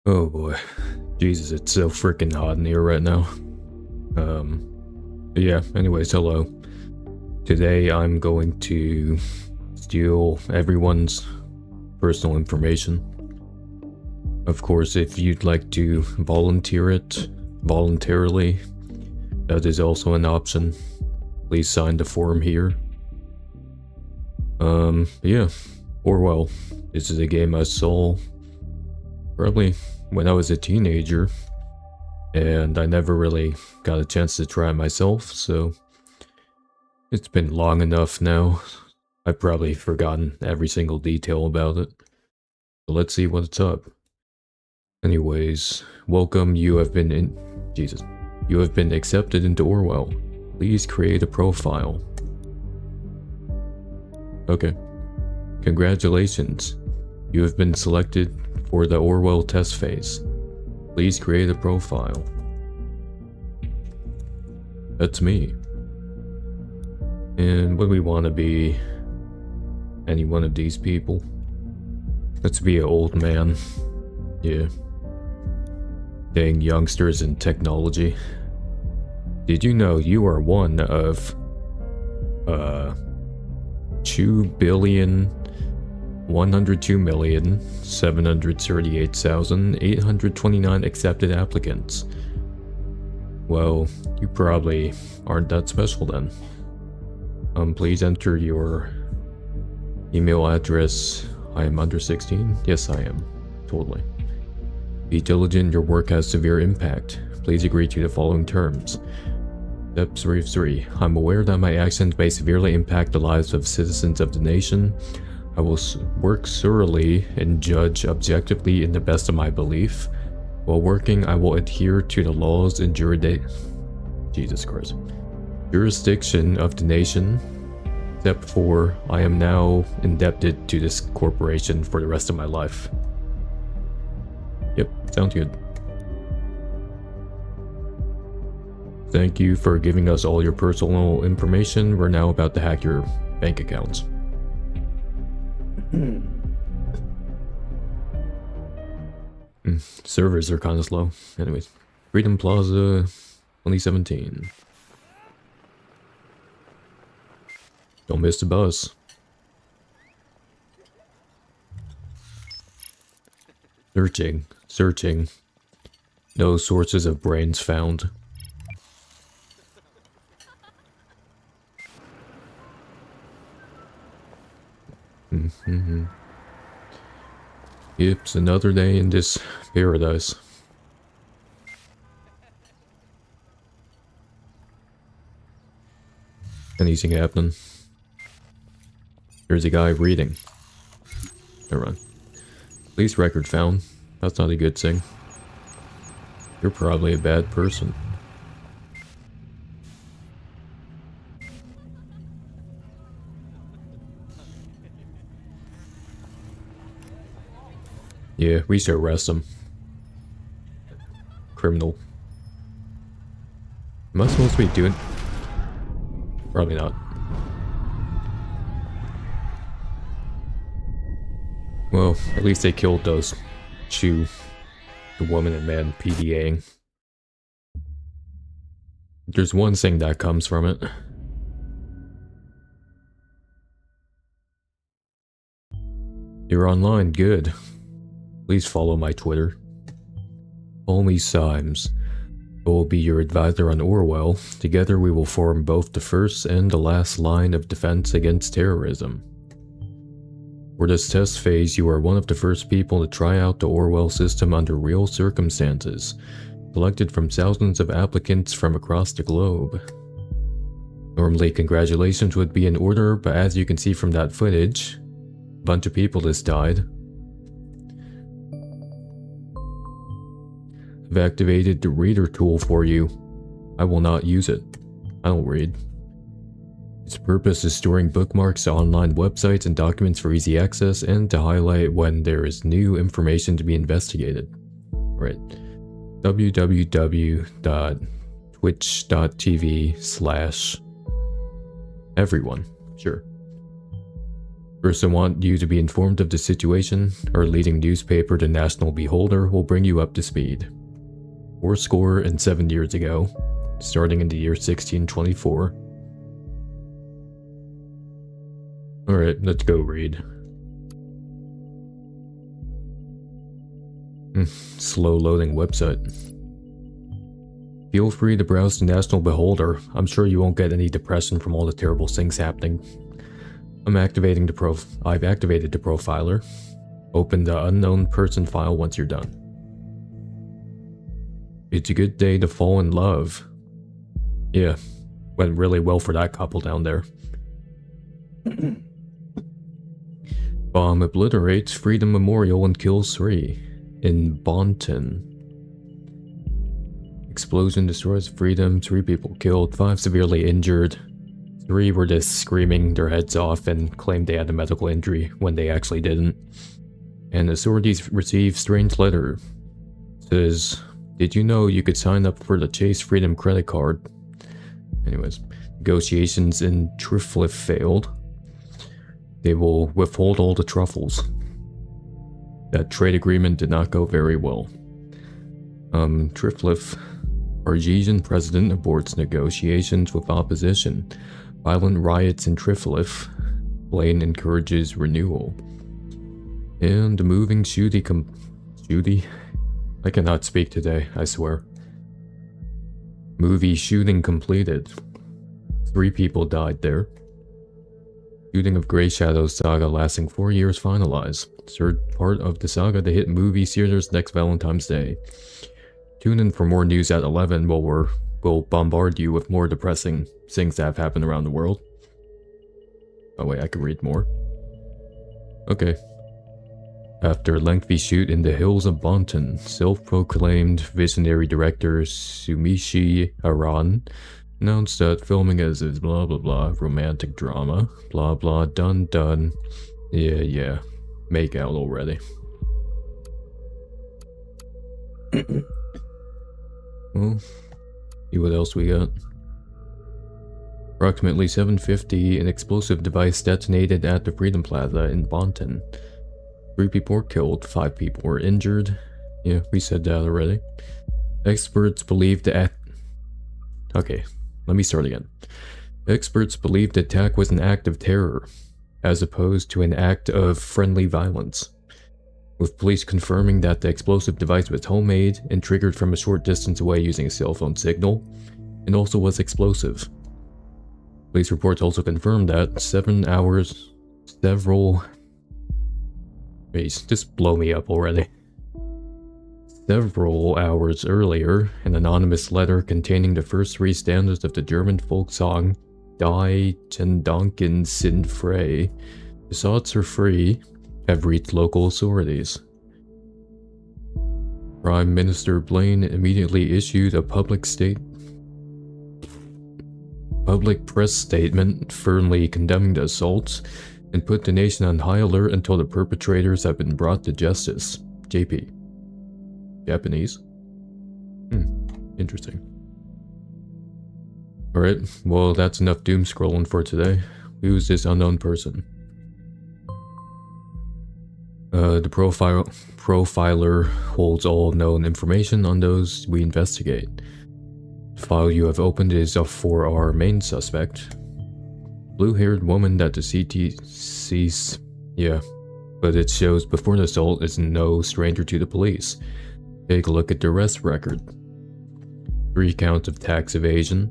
Oh boy. Jesus, it's so freaking hot in here right now. Yeah, anyways, hello. Today I'm going to steal everyone's personal information. Of course, if you'd like to volunteer it voluntarily, that is also an option. Please sign the form here. Yeah. Orwell. This is a game I saw probably when I was a teenager, and I never really got a chance to try it myself, so it's been long enough now. I've probably forgotten every single detail about it. So let's see what's up. Anyways, welcome. You have been accepted into Orwell. Please create a profile. Okay. Congratulations. You have been selected for the Orwell test phase. Please create a profile. That's me. And what do we want to be? Any one of these people? Let's be an old man. Yeah. Dang youngsters in technology. Did you know you are one of 2,102,738,829 accepted applicants? Well, you probably aren't that special then. Please enter your email address. I am under 16? Yes, I am. Totally. Be diligent, your work has severe impact. Please agree to the following terms. Step 3. I'm aware that my actions may severely impact the lives of citizens of the nation. I will work thoroughly and judge objectively in the best of my belief. While working, I will adhere to the laws and jurisdiction of the nation. Step 4. I am now indebted to this corporation for the rest of my life. Yep, sounds good. Thank you for giving us all your personal information. We're now about to hack your bank accounts. Servers are kind of slow. Anyways, Freedom Plaza 2017. Don't miss the bus. Searching. No sources of brains found. Yep, it's another day in this paradise. Anything happening? There's a guy reading. Never mind. Police record found. That's not a good thing. You're probably a bad person. Yeah, we should arrest him. Criminal. Am I supposed to be doing... Probably not. Well, at least they killed those two, the woman and man PDAing. There's one thing that comes from it. You're online, good. Please follow my Twitter. Call me Symes. I will be your advisor on Orwell. Together we will form both the first and the last line of defense against terrorism. For this test phase, you are one of the first people to try out the Orwell system under real circumstances, selected from thousands of applicants from across the globe. Normally, congratulations would be in order, but as you can see from that footage, a bunch of people just died. I've activated the reader tool for you. I will not use it. I don't read. Its purpose is storing bookmarks to online websites and documents for easy access and to highlight when there is new information to be investigated. Right. www.twitch.tv/everyone. Sure. First, I want you to be informed of the situation. Our leading newspaper, The National Beholder, will bring you up to speed. 47 years ago, starting in the year 1624. Alright, let's go read. Slow loading website. Feel free to browse the National Beholder. I'm sure you won't get any depression from all the terrible things happening. I've activated the profiler. Open the unknown person file once you're done. It's a good day to fall in love. Yeah, went really well for that couple down there. Bomb obliterates Freedom Memorial and kills 3 in Bonton. Explosion destroys Freedom, 3 people killed, 5 severely injured. 3 were just screaming their heads off and claimed they had a medical injury when they actually didn't. And authorities received strange letter. It says, did you know you could sign up for the Chase Freedom credit card? Anyways, negotiations in Trifliff failed. They will withhold all the truffles. That trade agreement did not go very well. Trifliff, Argesian president aborts negotiations with opposition. Violent riots in Trifliff. Blaine encourages renewal. And the moving shooty? I cannot speak today, I swear. Movie shooting completed. 3 people died there. Shooting of Grey Shadows saga lasting 4 years finalized. 3rd part of the saga to hit movie theaters next Valentine's Day. Tune in for more news at 11 while we'll bombard you with more depressing things that have happened around the world. Oh wait, I can read more. Okay. After a lengthy shoot in the hills of Bonton, self-proclaimed visionary director Sumishi Aran announced that filming as his blah blah blah romantic drama, blah blah done done. Yeah, make out already. Well, see what else we got. Approximately 7:50, an explosive device detonated at the Freedom Plaza in Bonton. 3 people were killed, 5 people were injured. Yeah, we said that already. Experts believe the Okay, let me start again. Experts believe the attack was an act of terror, as opposed to an act of friendly violence. with police confirming that the explosive device was homemade and triggered from a short distance away using a cell phone signal, and also was explosive. Police reports also confirmed that Please, just blow me up already. Several hours earlier, an anonymous letter containing the first three stanzas of the German folk song Die den Danken sind frei, the thoughts are free, have reached local authorities. Prime Minister Blaine immediately issued a public press statement firmly condemning the assaults and put the nation on high alert until the perpetrators have been brought to justice. JP. Japanese? Interesting. Alright, well that's enough doom scrolling for today. Who's this unknown person? The profiler holds all known information on those we investigate. The file you have opened is for our main suspect. Blue-haired woman that the CT sees... Yeah, but it shows before the assault is no stranger to the police. Take a look at the arrest record. 3 counts of tax evasion.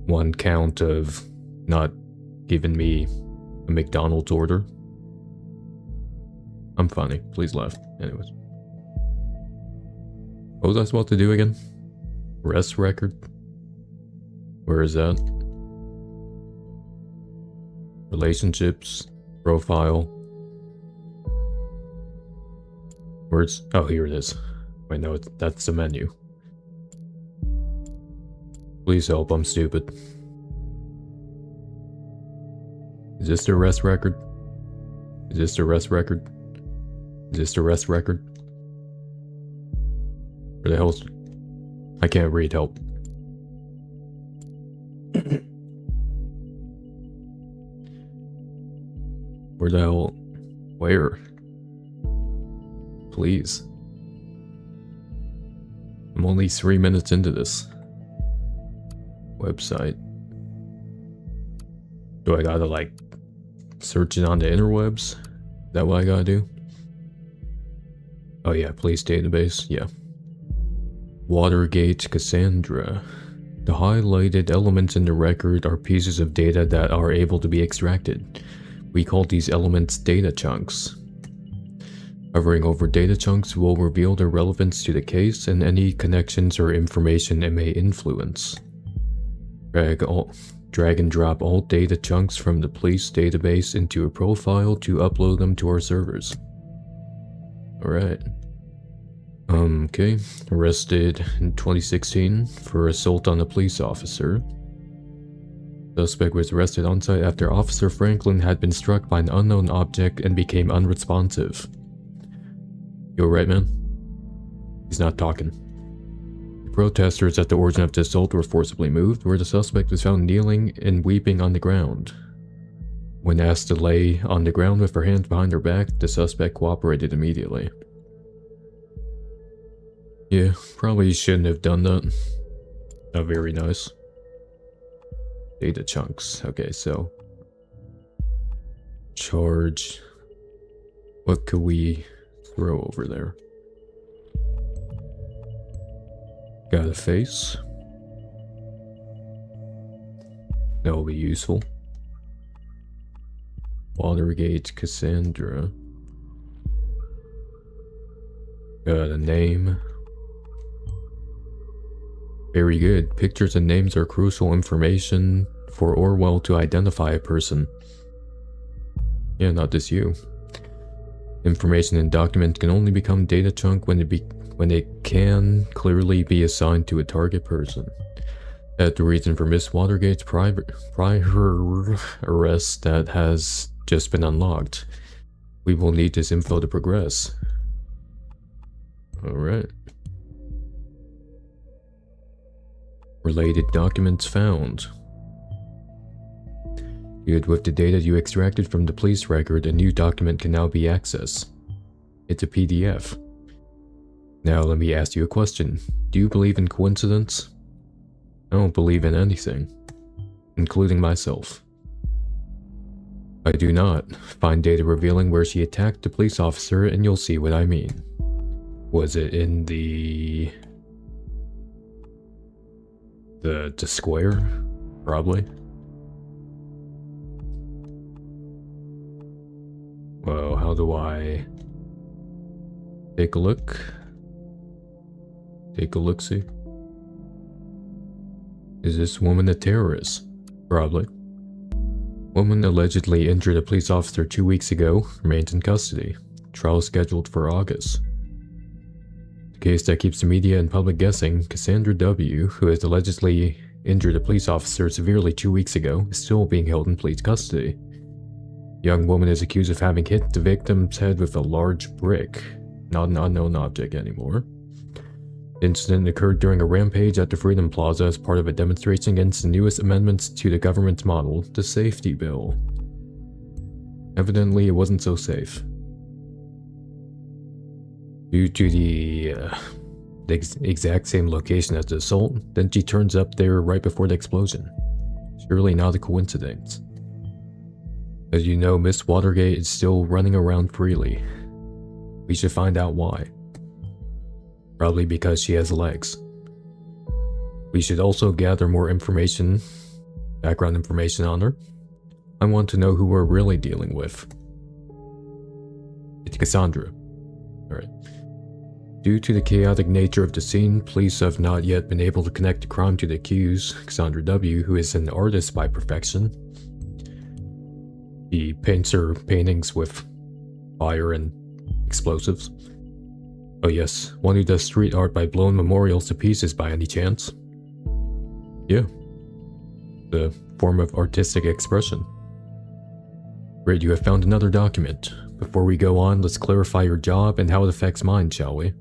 1 count of not giving me a McDonald's order. I'm funny, please laugh. Anyways. What was I supposed to do again? Arrest record? Where is that? Relationships, profile. Words? Oh, here it is. Wait, no, that's the menu. Please help, I'm stupid. Is this the arrest record? Is this the arrest record? Is this the arrest record? Where the hell's... I can't read, help. Where the hell? Where? Please. I'm only 3 minutes into this. Website. Do I gotta like search it on the interwebs? Is that what I gotta do? Oh yeah, police database, yeah. Watergate Cassandra. The highlighted elements in the record are pieces of data that are able to be extracted. We call these elements data chunks. Hovering over data chunks will reveal their relevance to the case and any connections or information it may influence. Drag and drop all data chunks from the police database into a profile to upload them to our servers. Alright. Okay. Arrested in 2016 for assault on a police officer. Suspect was arrested on site after Officer Franklin had been struck by an unknown object and became unresponsive. You alright, man? He's not talking. The protesters at the origin of the assault were forcibly moved, where the suspect was found kneeling and weeping on the ground. When asked to lay on the ground with her hands behind her back, the suspect cooperated immediately. Yeah, probably shouldn't have done that. Not very nice. Data chunks. Okay, so... Charge... What could we throw over there? Got a face. That will be useful. Watergate Cassandra. Got a name. Very good. Pictures and names are crucial information for Orwell to identify a person. Yeah, not just you. Information in documents can only become data chunk when it can clearly be assigned to a target person. That's the reason for Miss Watergate's prior arrest that has just been unlocked. We will need this info to progress. Alright. Related documents found. Good. With the data you extracted from the police record, a new document can now be accessed. It's a PDF. Now let me ask you a question. Do you believe in coincidence? I don't believe in anything, including myself. I do not. Find data revealing where she attacked a police officer and you'll see what I mean. Was it in the square? Probably. Well, how do I take a look? Take a look-see. Is this woman a terrorist? Probably. Woman allegedly injured a police officer 2 weeks ago, remains in custody. Trial scheduled for August. The case that keeps the media and public guessing, Cassandra W., who has allegedly injured a police officer severely 2 weeks ago, is still being held in police custody. Young woman is accused of having hit the victim's head with a large brick, not an unknown object anymore. The incident occurred during a rampage at the Freedom Plaza as part of a demonstration against the newest amendments to the government's model, the Safety Bill. Evidently, it wasn't so safe. Due to the exact same location as the assault, then she turns up there right before the explosion. Surely not a coincidence. As you know, Miss Watergate is still running around freely. We should find out why. Probably because she has legs. We should also gather more information, background information on her. I want to know who we're really dealing with. It's Cassandra. Alright. Due to the chaotic nature of the scene, police have not yet been able to connect the crime to the accused, Cassandra W., who is an artist by perfection. She paints her paintings with fire and explosives. Oh yes, one who does street art by blowing memorials to pieces by any chance? Yeah. The form of artistic expression. Great, you have found another document. Before we go on, let's clarify your job and how it affects mine, shall we?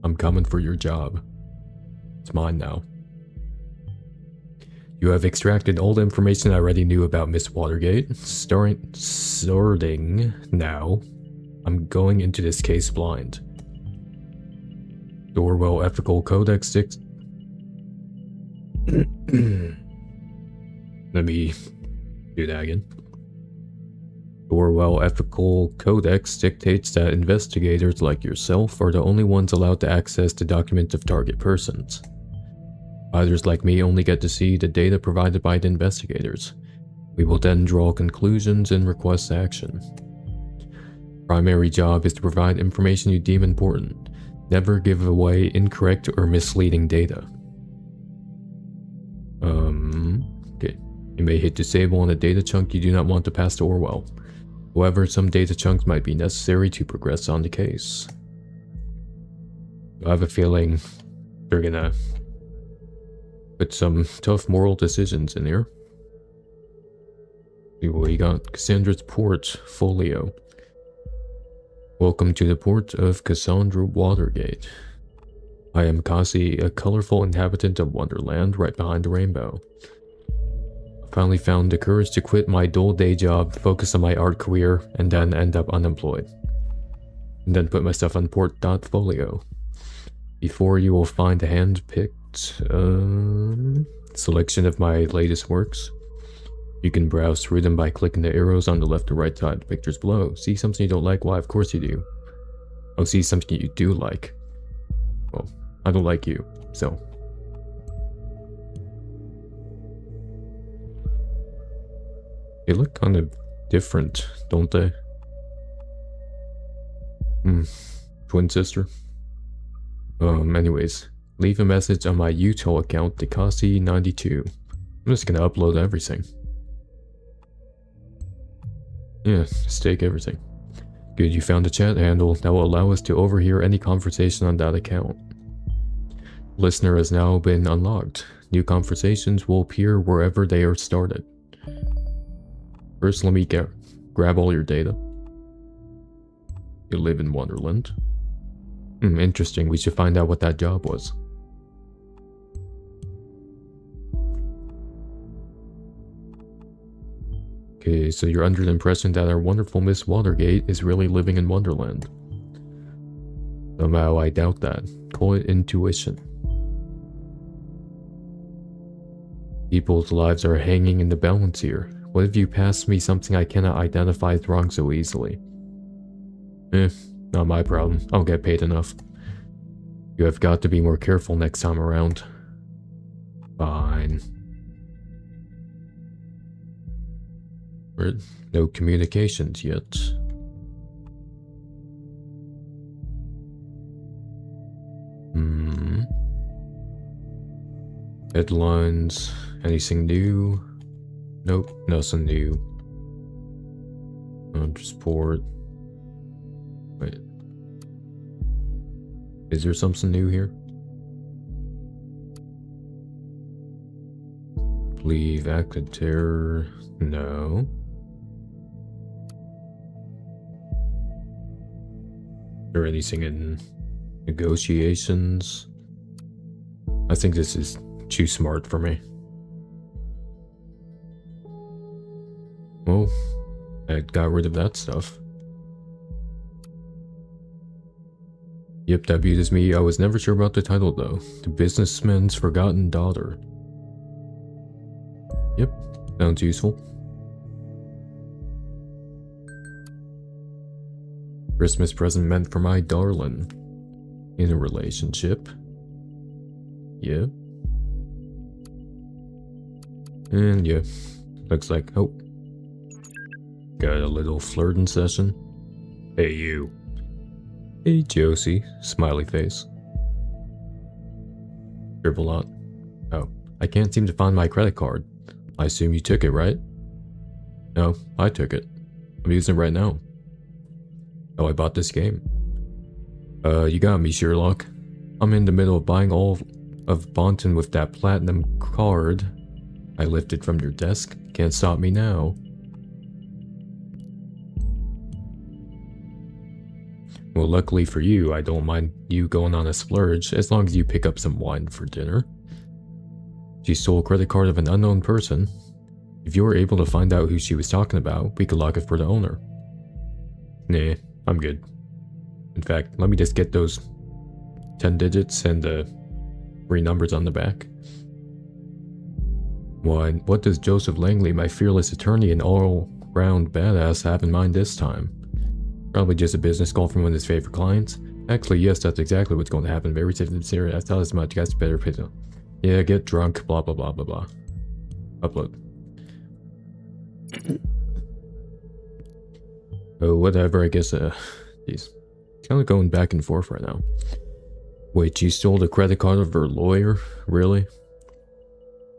I'm coming for your job. It's mine now. You have extracted all the information I already knew about Miss Watergate. Sorting now. I'm going into this case blind. The Orwell Ethical Codex 6. Let me do that again. The Orwell Ethical Codex dictates that investigators like yourself are the only ones allowed to access the documents of target persons. Others like me only get to see the data provided by the investigators. We will then draw conclusions and request action. Primary job is to provide information you deem important. Never give away incorrect or misleading data. Okay. You may hit disable on a data chunk you do not want to pass to Orwell. However, some data chunks might be necessary to progress on the case. I have a feeling they're gonna put some tough moral decisions in here. We got Cassandra's portfolio. Welcome to the port of Cassandra Watergate. I am Cassie, a colorful inhabitant of Wonderland right behind the rainbow. I finally found the courage to quit my dull day job, focus on my art career, and then end up unemployed. And then put myself on portfolio. Before you will find a hand-picked selection of my latest works. You can browse through them by clicking the arrows on the left or right side of the pictures below. See something you don't like? Why, of course you do. Oh, see something you do like. Well, I don't like you, so. They look kind of different, don't they? Twin sister. Anyways, leave a message on my Utah account, Dekasi92. I'm just gonna upload everything. Yeah, just take everything. Good, you found a chat handle that will allow us to overhear any conversation on that account. Listener has now been unlocked. New conversations will appear wherever they are started. First, let me grab all your data. You live in Wonderland. Interesting, we should find out what that job was. Okay, so you're under the impression that our wonderful Miss Watergate is really living in Wonderland. Somehow I doubt that. Call it intuition. People's lives are hanging in the balance here. What if you pass me something I cannot identify as wrong so easily? Not my problem. I'll get paid enough. You have got to be more careful next time around. Fine. No communications yet. Headlines. Anything new? Nope, nothing new. Sport. Wait. Is there something new here? Leave acted terror. No. Or anything in negotiations? I think this is too smart for me. Well, I got rid of that stuff. Yep, that beats me. I was never sure about the title though. The Businessman's Forgotten Daughter. Yep, sounds useful. Christmas present meant for my darling. In a relationship. Yeah. And yeah, looks like, oh. Got a little flirting session. Hey you. Hey Josie, smiley face. Dribble out. Oh, I can't seem to find my credit card. I assume you took it, right? No, I took it. I'm using it right now. Oh, I bought this game. You got me, Sherlock. I'm in the middle of buying all of Bonton with that platinum card I lifted from your desk. Can't stop me now. Well, luckily for you, I don't mind you going on a splurge as long as you pick up some wine for dinner. She stole a credit card of an unknown person. If you were able to find out who she was talking about, we could lock it for the owner. Nah, I'm good. In fact, let me just get those 10 digits and 3 numbers on the back. Why, what does Joseph Langley, my fearless attorney and all-round badass, have in mind this time? Probably just a business call from one of his favorite clients. Actually, yes, that's exactly what's going to happen. Very sincere. I thought as much. You guys better pay them. Yeah, get drunk. Blah blah blah blah blah. Upload. Oh, whatever. I guess. Jeez, kind of going back and forth right now. Wait, she stole the credit card of her lawyer? Really?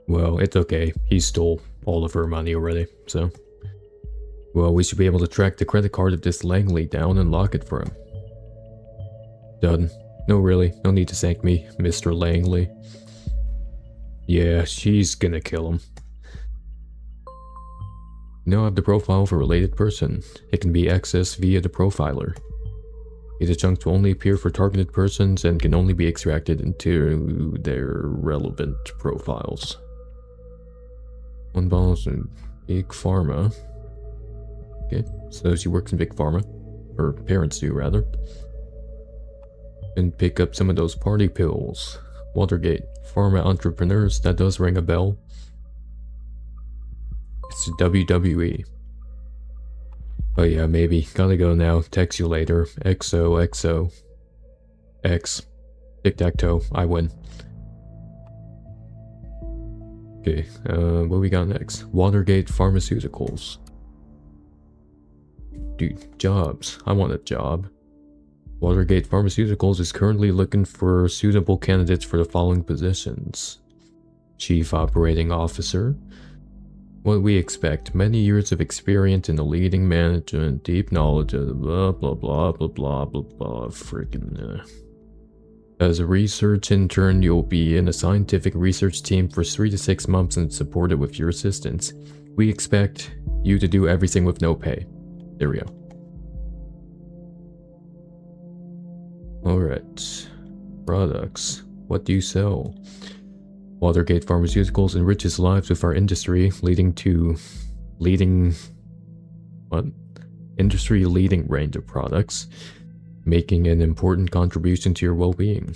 Well, it's okay. He stole all of her money already. So. Well, we should be able to track the credit card of this Langley down and lock it for him. Done. No, really. No need to thank me, Mr. Langley. Yeah, she's gonna kill him. Now I have the profile of a related person. It can be accessed via the profiler. Data chunks will only appear for targeted persons and can only be extracted into their relevant profiles. One balance in Big Pharma. Okay, so she works in Big Pharma. Her parents do, rather. And pick up some of those party pills. Watergate. Pharma entrepreneurs, that does ring a bell. It's WWE. Oh yeah, maybe. Gotta go now. Text you later. XOXO. X. Tic-tac-toe. I win. Okay, what we got next? Watergate Pharmaceuticals. Dude, jobs. I want a job. Watergate Pharmaceuticals is currently looking for suitable candidates for the following positions. Chief Operating Officer. What we expect, many years of experience in the leading management, deep knowledge of blah blah blah blah blah blah blah freaking As a research intern, you'll be in a scientific research team for 3 to 6 months and supported with your assistance. We expect you to do everything with no pay. There we go. Alright. Products. What do you sell? Watergate Pharmaceuticals enriches lives with our industry, industry-leading range of products, making an important contribution to your well-being.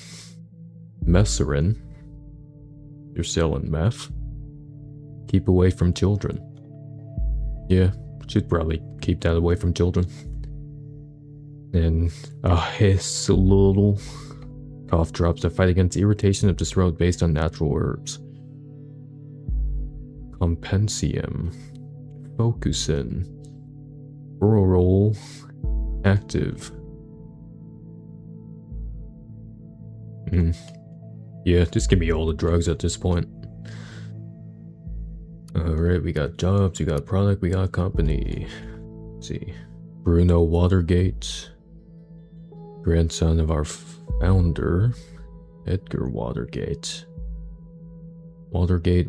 Mescarin. You're selling meth. Keep away from children. Yeah, should probably keep that away from children. And a hiss, a little cough drops that fight against irritation of the throat based on natural herbs. Compensium, Focusin, Rural, Active. Yeah, just give me all the drugs at this point. Alright, we got jobs, we got product, we got company. Let's see. Bruno Watergate, grandson of our founder, Edgar Watergate. Watergate.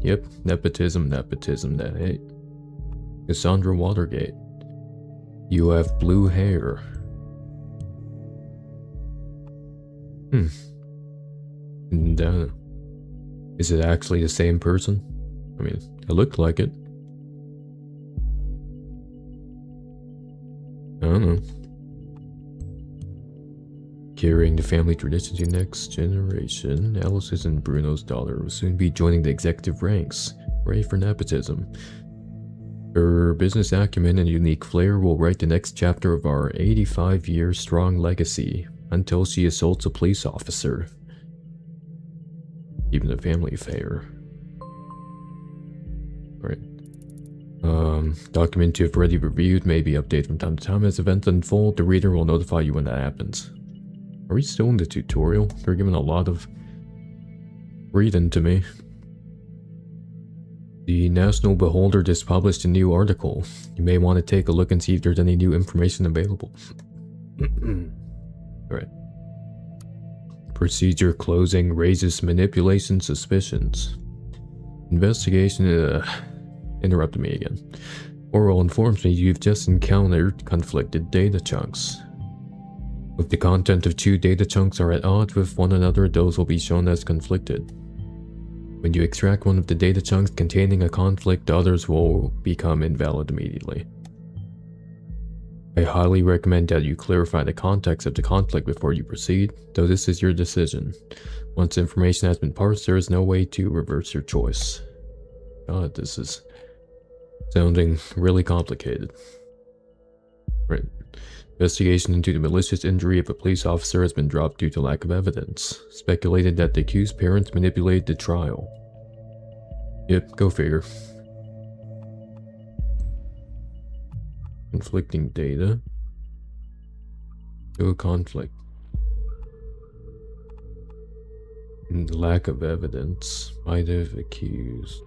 Yep, nepotism, that hey. Cassandra Watergate. You have blue hair. And, is it actually the same person? I mean, it looked like it. I don't know. Carrying the family tradition to next generation, Alice's and Bruno's daughter will soon be joining the executive ranks, ready for nepotism. Her business acumen and unique flair will write the next chapter of our 85-year-strong legacy until she assaults a police officer. Even a family affair. Right. Documents you have already reviewed may be updated from time to time as events unfold. The reader will notify you when that happens. Are we still in the tutorial? They're giving a lot of reading to me. The National Beholder just published a new article. You may want to take a look and see if there's any new information available. Alright. Procedure closing raises manipulation suspicions. Investigation interrupted me again. Orwell informs me you've just encountered conflicted data chunks. If the content of two data chunks are at odds with one another, those will be shown as conflicted. When you extract one of the data chunks containing a conflict, the others will become invalid immediately. I highly recommend that you clarify the context of the conflict before you proceed, though this is your decision. Once information has been parsed, there is no way to reverse your choice. God, this is sounding really complicated. Right. Investigation into the malicious injury of a police officer has been dropped due to lack of evidence. Speculated that the accused parents manipulated the trial. Yep, go figure. Conflicting data. No conflict. And lack of evidence. Might have accused.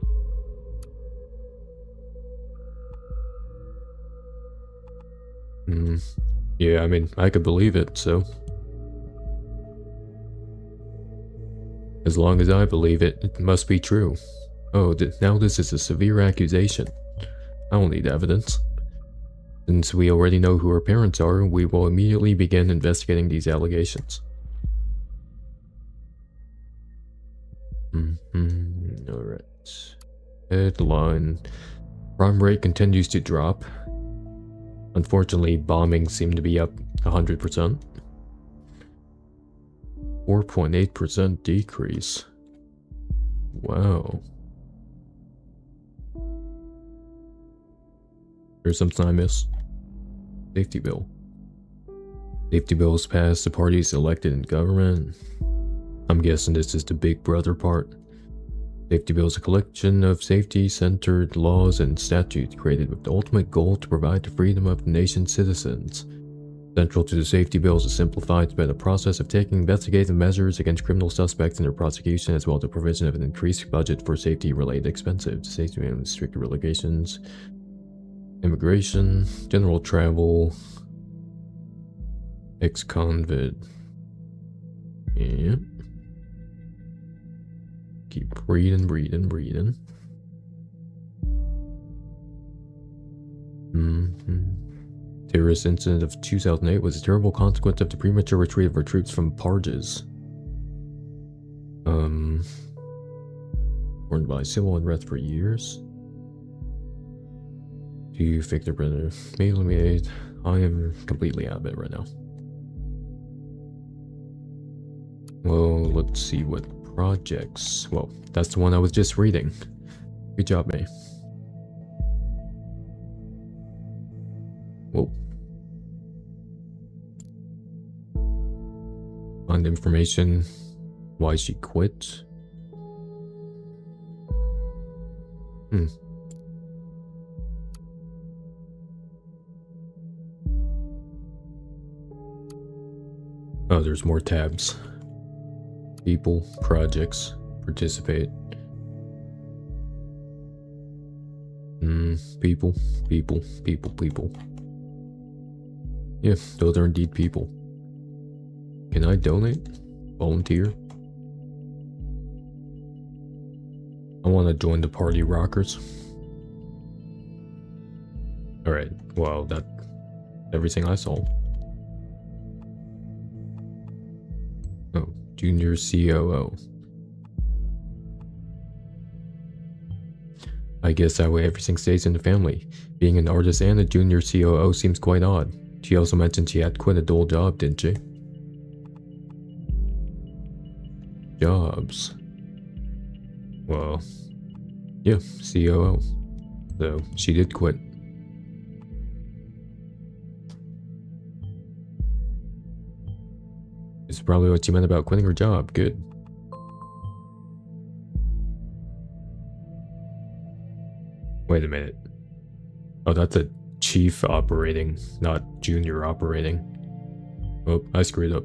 Yeah, I mean, I could believe it, so. As long as I believe it, it must be true. Oh, now this is a severe accusation. I don't need evidence. Since we already know who her parents are, we will immediately begin investigating these allegations. Alright. Headline. Crime rate continues to drop. Unfortunately, bombings seem to be up 100%. 4.8% decrease. Wow. There's something I miss. Safety bill. Safety bills passed, the parties elected in government. I'm guessing this is the big brother part. Safety bill is a collection of safety-centered laws and statutes created with the ultimate goal to provide the freedom of the nation's citizens. Central to the safety bill is a simplified better process of taking investigative measures against criminal suspects in their prosecution, as well as the provision of an increased budget for safety-related expenses, safety and strict regulations, immigration, general travel, ex-convict. Yeah. Keep reading. Terrorist incident of 2008 was a terrible consequence of the premature retreat of our troops from Parges. Warned by civil unrest for years. Do you fix their printer? Let I am completely out of it right now. Well, let's see what projects. Well, that's the one I was just reading. Good job, May. Find information why she quit. Oh, there's more tabs. People, projects, participate. People. Yeah, those are indeed people. Can I donate? Volunteer? I want to join the party rockers. Alright, well, that's everything I saw. Oh, junior COO. I guess that way everything stays in the family. Being an artist and a junior COO seems quite odd. She also mentioned she had quit a dual job, didn't she? Jobs. Well, yeah, COO. So, she did quit. It's probably what she meant about quitting her job. Good. Wait a minute. Oh, that's a chief operating, not junior operating. Oh, I screwed up.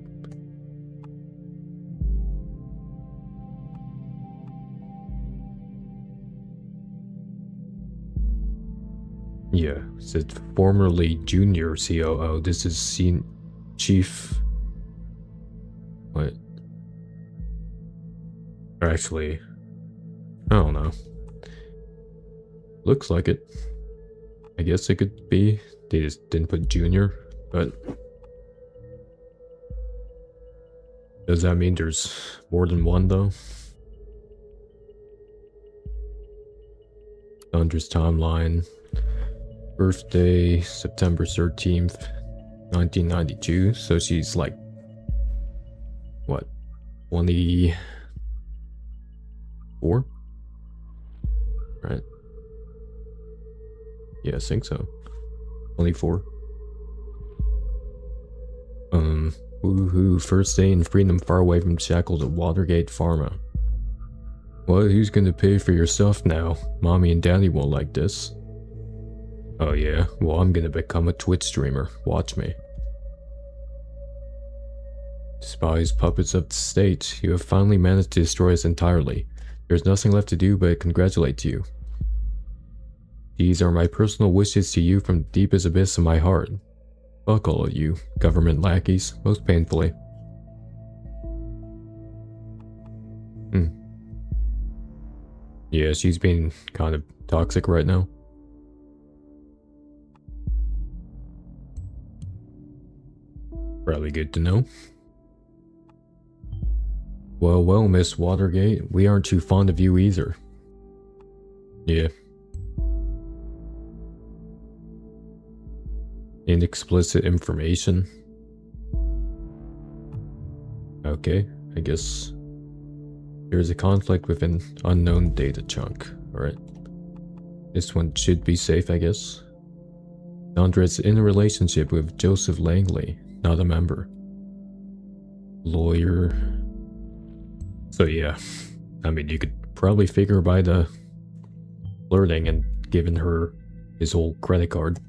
Yeah, it said formerly junior COO. This is chief. What? Or actually, I don't know. Looks like it. I guess it could be. They just didn't put junior, but does that mean there's more than one though? Sandra's timeline. Birthday, September 13th, 1992. So she's like, what, 24? Right? Yeah, I think so. 24. Woohoo, first day in freedom far away from shackles at Watergate Pharma. What, who's gonna pay for your stuff now? Mommy and Daddy won't like this. Oh yeah, well I'm gonna become a Twitch streamer. Watch me. Despised puppets of the state, you have finally managed to destroy us entirely. There's nothing left to do but congratulate you. These are my personal wishes to you from the deepest abyss of my heart. Fuck all of you, government lackeys, most painfully. Yeah, she's being kind of toxic right now. Probably good to know. Well, Miss Watergate, we aren't too fond of you either. Yeah. Inexplicit information. Okay, I guess there's a conflict with an unknown data chunk. Alright. This one should be safe, I guess. Sandra's in a relationship with Joseph Langley, not a member. Lawyer. So yeah, I mean, you could probably figure by the flirting and giving her his whole credit card.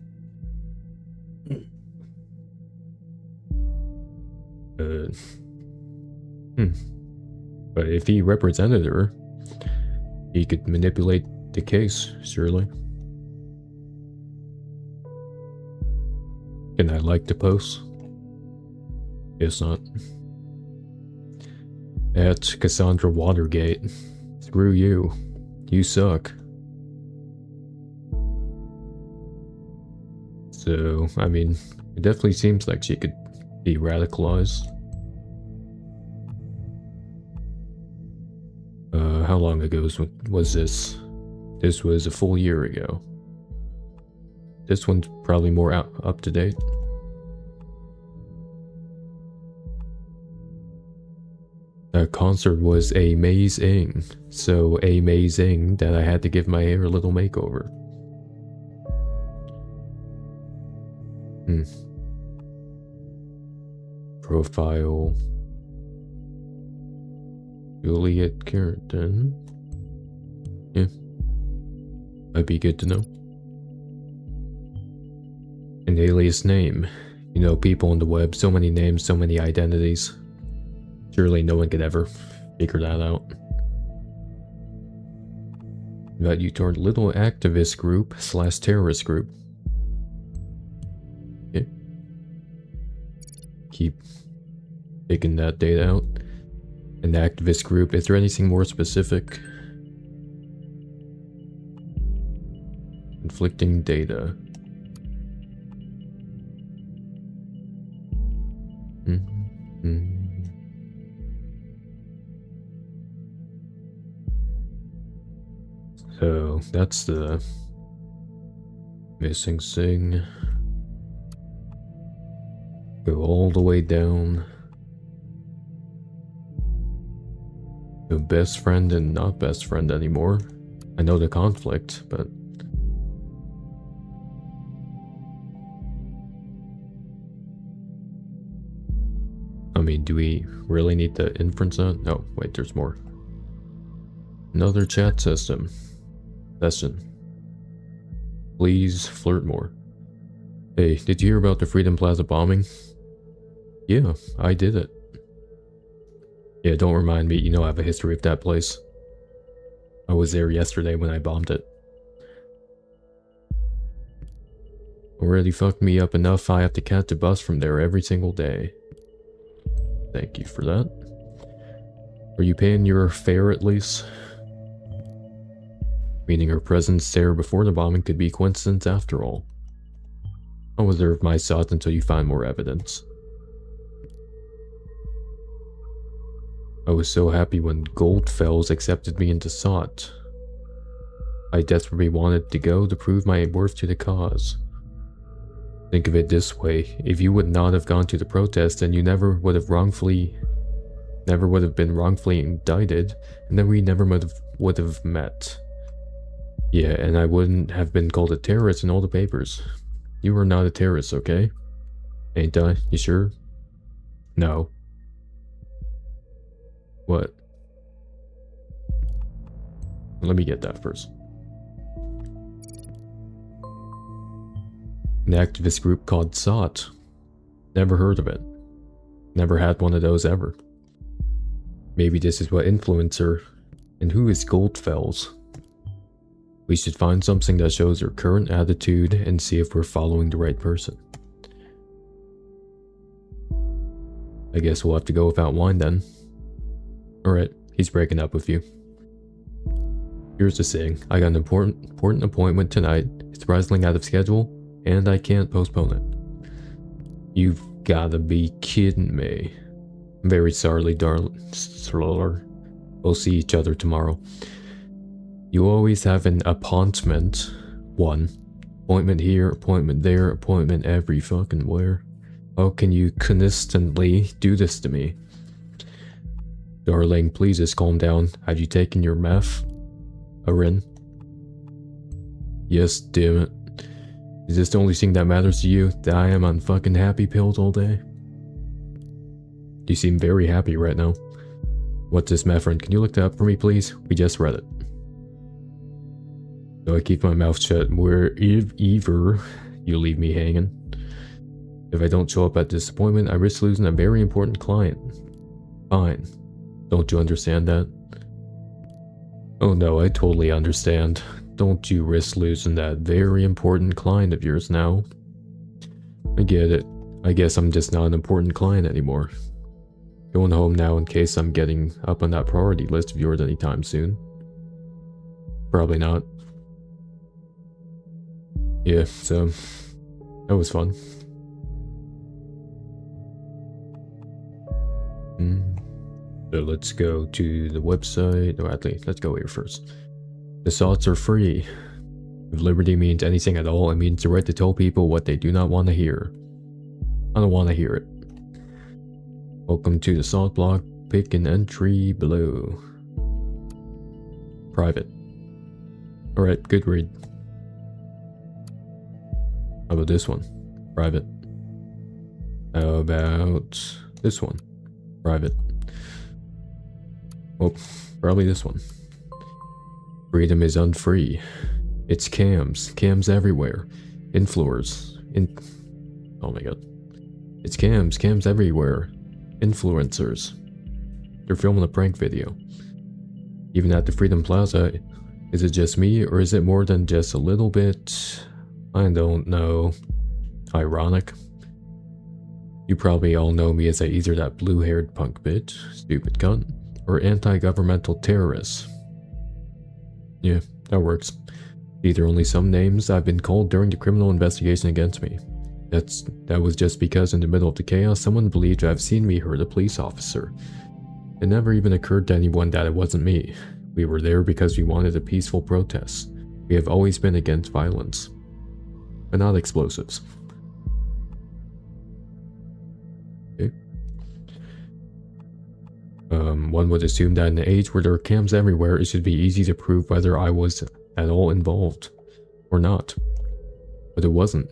But if he represented her, he could manipulate the case, surely. Can I like the post? Guess not. At Cassandra Watergate. Screw you. You suck. So, I mean, it definitely seems like she could be radicalized. How long ago was this? This was a full year ago. This one's probably more up to date. That concert was amazing. So amazing that I had to give my hair a little makeover. Profile. Juliet Carrington. Yeah. Might be good to know. An alias name. You know, people on the web, so many names, so many identities. Surely no one could ever figure that out. Invite you to our little activist group / terrorist group. Yeah. Keep taking that data out. An activist group. Is there anything more specific? Conflicting data. So that's the missing thing. Go all the way down. The best friend and not best friend anymore. I know the conflict, but I mean, do we really need to inference that? No, wait, there's more. Another chat system. Session. Please flirt more. Hey, did you hear about the Freedom Plaza bombing? Yeah, I did it. Yeah, don't remind me, you know I have a history of that place. I was there yesterday when I bombed it. Already fucked me up enough I have to catch a bus from there every single day. Thank you for that. Are you paying your fare at least? Meaning her presence there before the bombing could be coincidence after all. I'll reserve my thoughts until you find more evidence. I was so happy when Goldfells accepted me into SOT. I desperately wanted to go to prove my worth to the cause. Think of it this way, if you would not have gone to the protest, then you never would have been wrongfully indicted, and then we never would have met. Yeah, and I wouldn't have been called a terrorist in all the papers. You are not a terrorist, okay? Ain't I? You sure? No. What? Let me get that first. An activist group called SOT. Never heard of it. Never had one of those ever. Maybe this is what influenced her. And who is Goldfells? We should find something that shows her current attitude and see if we're following the right person. I guess we'll have to go without wine then. Alright, he's breaking up with you. Here's the thing, I got an important appointment tonight. It's surprisingly out of schedule, and I can't postpone it. You've gotta be kidding me. I'm very sorry, darling. We'll see each other tomorrow. You always have an appointment. One. Appointment here, appointment there, appointment every fucking where. How can you consistently do this to me? Darling, please just calm down. Have you taken your meth? Arin? Yes, damn it. Is this the only thing that matters to you? That I am on fucking happy pills all day? You seem very happy right now. What's this, my friend? Can you look that up for me, please? We just read it. So I keep my mouth shut wherever you leave me hanging. If I don't show up at this appointment, I risk losing a very important client. Fine. Don't you understand that? Oh no, I totally understand. Don't you risk losing that very important client of yours now. I get it. I guess I'm just not an important client anymore. Going home now in case I'm getting up on that priority list of yours anytime soon. Probably not. Yeah, so that was fun. So let's go to the website. No, actually, let's go here first. The thoughts are free. If liberty means anything at all, it means the right to tell people what they do not want to hear. I don't want to hear it. Welcome to the thought block. Pick an entry below. Private. Alright, good read. How about this one? Private. How about this one? Private. Oh, probably this one. Freedom is unfree. It's cams. Cams everywhere. Influencers. Oh my god. It's cams. Cams everywhere. Influencers. They're filming a prank video. Even at the Freedom Plaza, is it just me, or is it more than just a little bit, I don't know, ironic? You probably all know me as either that blue-haired punk bitch, stupid cunt, or anti-governmental terrorist. Yeah, that works. These are only some names I've been called during the criminal investigation against me. That was just because in the middle of the chaos, someone believed to have seen me hurt a police officer. It never even occurred to anyone that it wasn't me. We were there because we wanted a peaceful protest. We have always been against violence, but not explosives. Okay. One would assume that in an age where there are cams everywhere, it should be easy to prove whether I was at all involved or not. But it wasn't.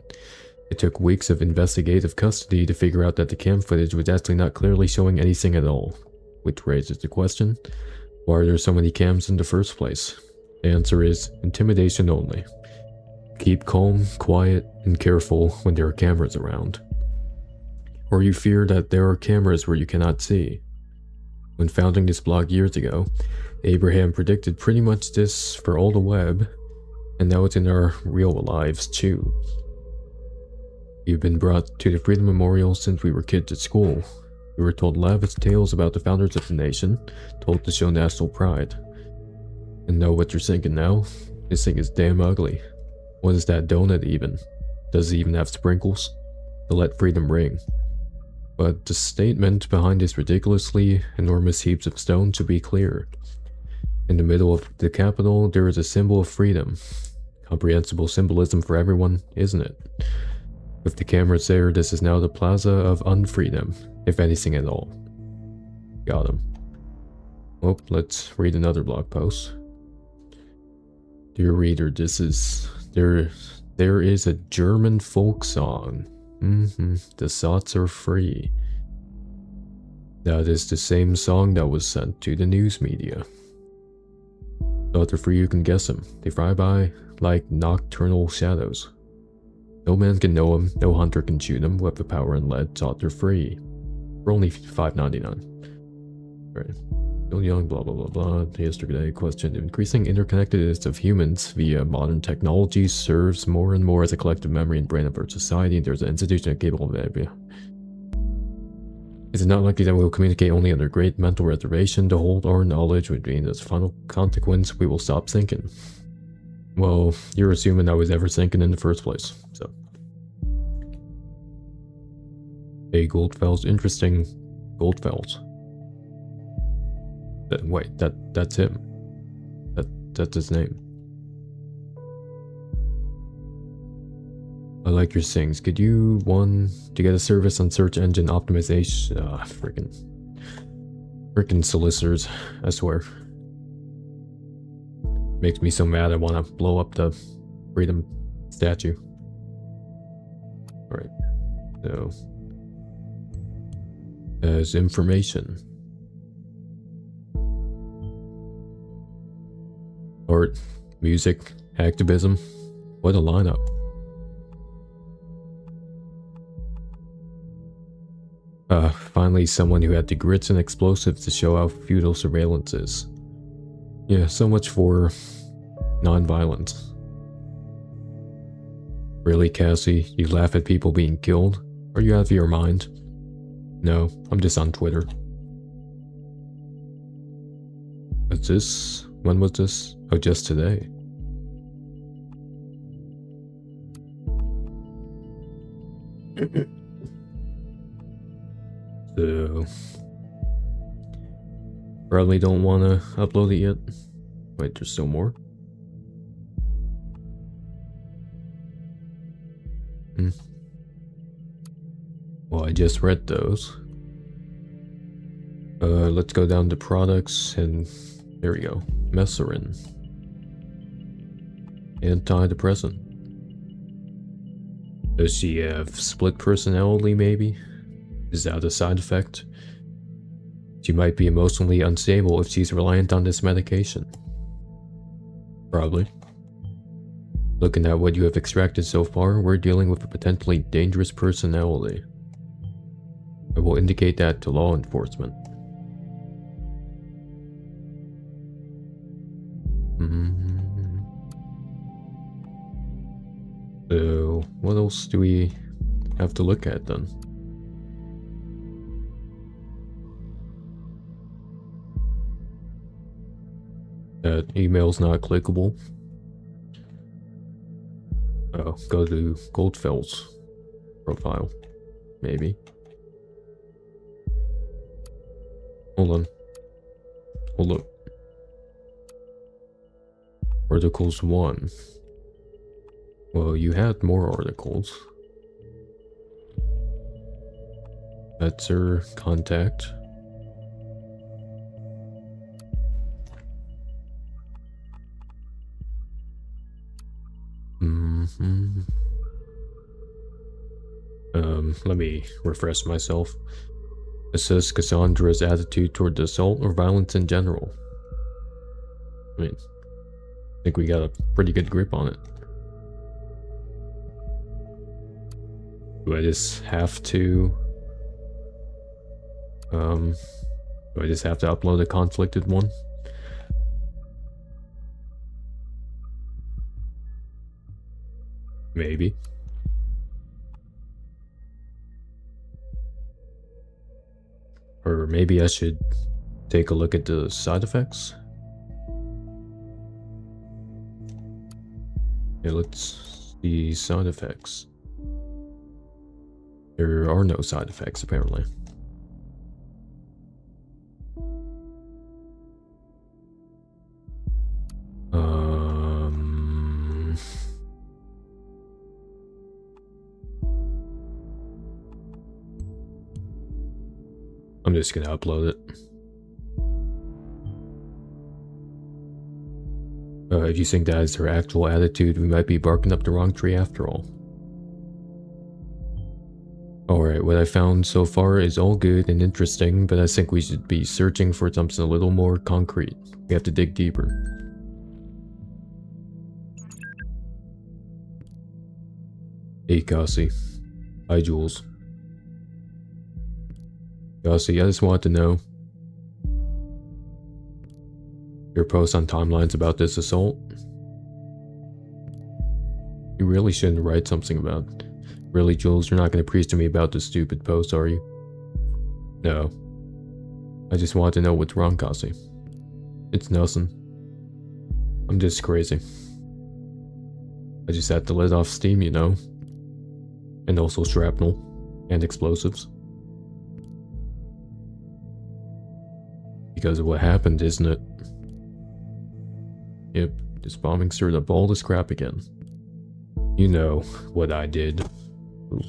It took weeks of investigative custody to figure out that the cam footage was actually not clearly showing anything at all. Which raises the question, why are there so many cams in the first place? The answer is intimidation only. Keep calm, quiet, and careful when there are cameras around. Or you fear that there are cameras where you cannot see. When founding this blog years ago, Abraham predicted pretty much this for all the web, and now it's in our real lives too. We've been brought to the Freedom Memorial since we were kids at school. We were told lavish tales about the founders of the nation, told to show national pride. And know what you're thinking now? This thing is damn ugly. What is that donut even? Does it even have sprinkles? To let freedom ring. But the statement behind this ridiculously enormous heaps of stone should be clear. In the middle of the Capitol, there is a symbol of freedom. Comprehensible symbolism for everyone, isn't it? With the cameras there, this is now the Plaza of Unfreedom, if anything at all. Got him. Well, let's read another blog post. Dear reader, there is a German folk song. The thoughts are free. That is the same song that was sent to the news media. Thoughts are free, you can guess them. They fly by like nocturnal shadows. No man can know them, no hunter can shoot them. With the power and lead, thoughts are free. For only $5.99. Right. Still young, blah blah blah blah. Yesterday question: increasing interconnectedness of humans via modern technology serves more and more as a collective memory and brain of our society. There's an institution capable of it. Is it not likely that we will communicate only under great mental reservation to hold our knowledge would mean as final consequence we will stop thinking? Well, you're assuming I was ever thinking in the first place, so. Hey, Goldfels, interesting. Goldfels. Wait, that's him. That's his name. I like your things. Could you, to get a service on search engine optimization? Frickin' solicitors, I swear. Makes me so mad I want to blow up the freedom statue. Alright, so. As information. Art, music, activism. What a lineup. Finally someone who had the grits and explosives to show how futile surveillance is. Yeah, so much for non-violence. Really, Cassie? You laugh at people being killed? Are you out of your mind? No, I'm just on Twitter. What's this? When was this? Oh, just today. So, probably don't want to upload it yet. Wait, there's still more? Well, I just read those. Let's go down to products, and there we go. Mescaline. Antidepressant. Does she have split personality, maybe? Is that a side effect? She might be emotionally unstable if she's reliant on this medication. Probably. Looking at what you have extracted so far, we're dealing with a potentially dangerous personality. I will indicate that to law enforcement. So, what else do we have to look at then? That email's not clickable. Oh, go to Goldfeld's profile, maybe. Hold on. Hold up. Articles 1. Well, you had more articles. That's her contact. Let me refresh myself. Assess Cassandra's attitude toward the assault or violence in general. I mean, I think we got a pretty good grip on it. Do I just have to... do I just have to upload a conflicted one? Maybe. Or maybe I should take a look at the side effects. Yeah, let's see side effects. There are no side effects, apparently. I'm just gonna upload it. If you think that is her actual attitude, we might be barking up the wrong tree after all. Alright, what I found so far is all good and interesting, but I think we should be searching for something a little more concrete. We have to dig deeper. Hey, Cassie. Hi, Jules. Cassie, I just wanted to know. Your post on timelines about this assault? You really shouldn't write something about it. Really, Jules, you're not going to preach to me about this stupid post, are you? No. I just want to know what's wrong, Cassie. It's nothing. I'm just crazy. I just had to let off steam, you know? And also shrapnel. And explosives. Because of what happened, isn't it? Yep, this bombing stirred up all this crap again. You know what I did. Ooh.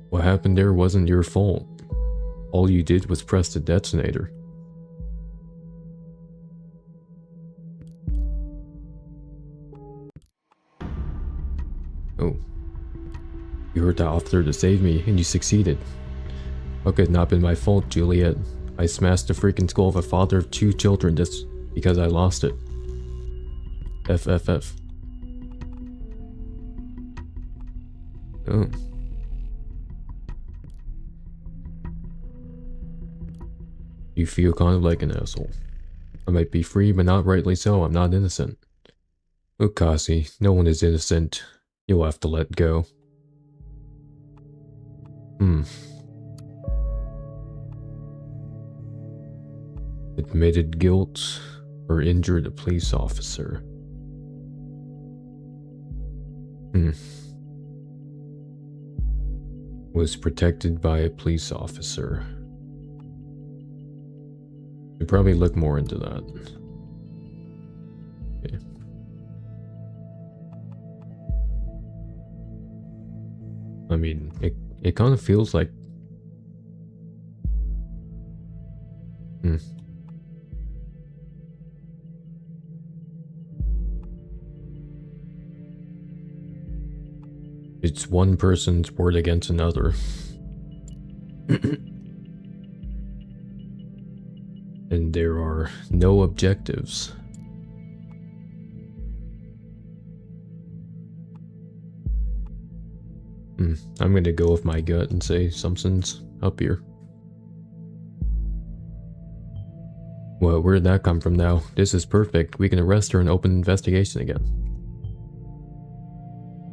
What happened there wasn't your fault. All you did was press the detonator. Oh. You heard the officer to save me, and you succeeded. How could it not been my fault, Juliet? I smashed the freaking skull of a father of 2 children just because I lost it. FFF. Oh. You feel kind of like an asshole. I might be free, but not rightly so. I'm not innocent. Oh, Cassie, no one is innocent. You'll have to let go. Admitted guilt or injured a police officer. Was protected by a police officer. Should probably look more into that. Okay. I mean, it kind of feels like... It's one person's word against another. And there are no objectives. I'm gonna go with my gut and say something's up here. Well, where did that come from now? This is perfect. We can arrest her and open an investigation again.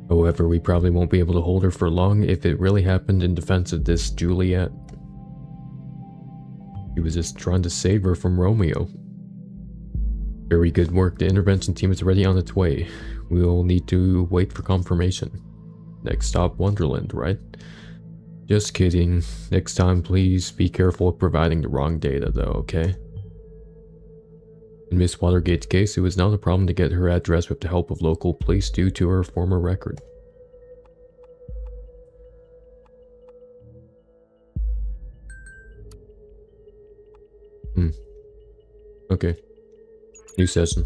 However, we probably won't be able to hold her for long if it really happened in defense of this Juliet. He was just trying to save her from Romeo. Very good work. The intervention team is already on its way. We'll need to wait for confirmation. Next stop, Wonderland, right? Just kidding. Next time, please be careful of providing the wrong data, though, okay? In Miss Watergate's case, it was not a problem to get her address with the help of local police due to her former record. Okay. New session.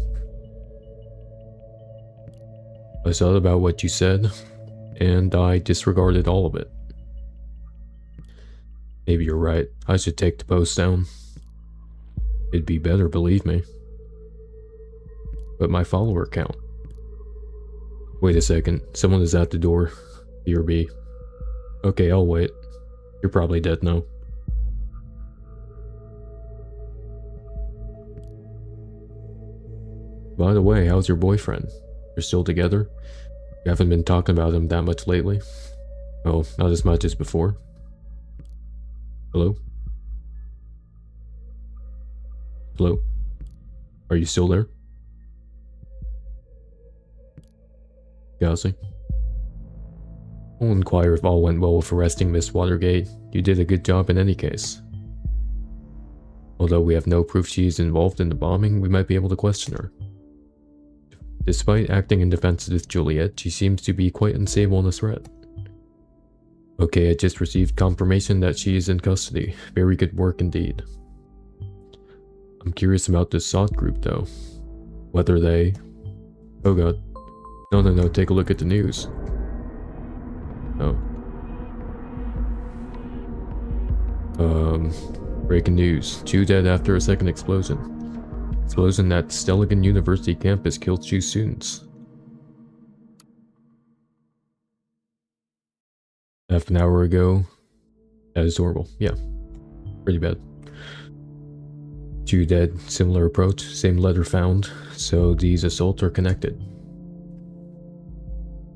I thought about what you said, and I disregarded all of it. Maybe you're right. I should take the post down. It'd be better, believe me. But my follower count. Wait a second. Someone is at the door. BRB. Okay, I'll wait. You're probably dead now. By the way, how's your boyfriend? You're still together? You haven't been talking about him that much lately? Oh, not as much as before. Hello? Hello? Are you still there? Gauzy? I'll inquire if all went well with arresting Miss Watergate. You did a good job in any case. Although we have no proof she's involved in the bombing, we might be able to question her. Despite acting in defense of this Juliet, she seems to be quite unstable in the threat. Okay, I just received confirmation that she is in custody. Very good work indeed. I'm curious about this SOT group though. Whether they... Oh god. No, take a look at the news. Oh. Breaking news. 2 dead after a second explosion. Explosion at Stelligan University campus killed 2 students. Half an hour ago. That is horrible. Yeah. Pretty bad. 2 dead, similar approach, same letter found, so these assaults are connected.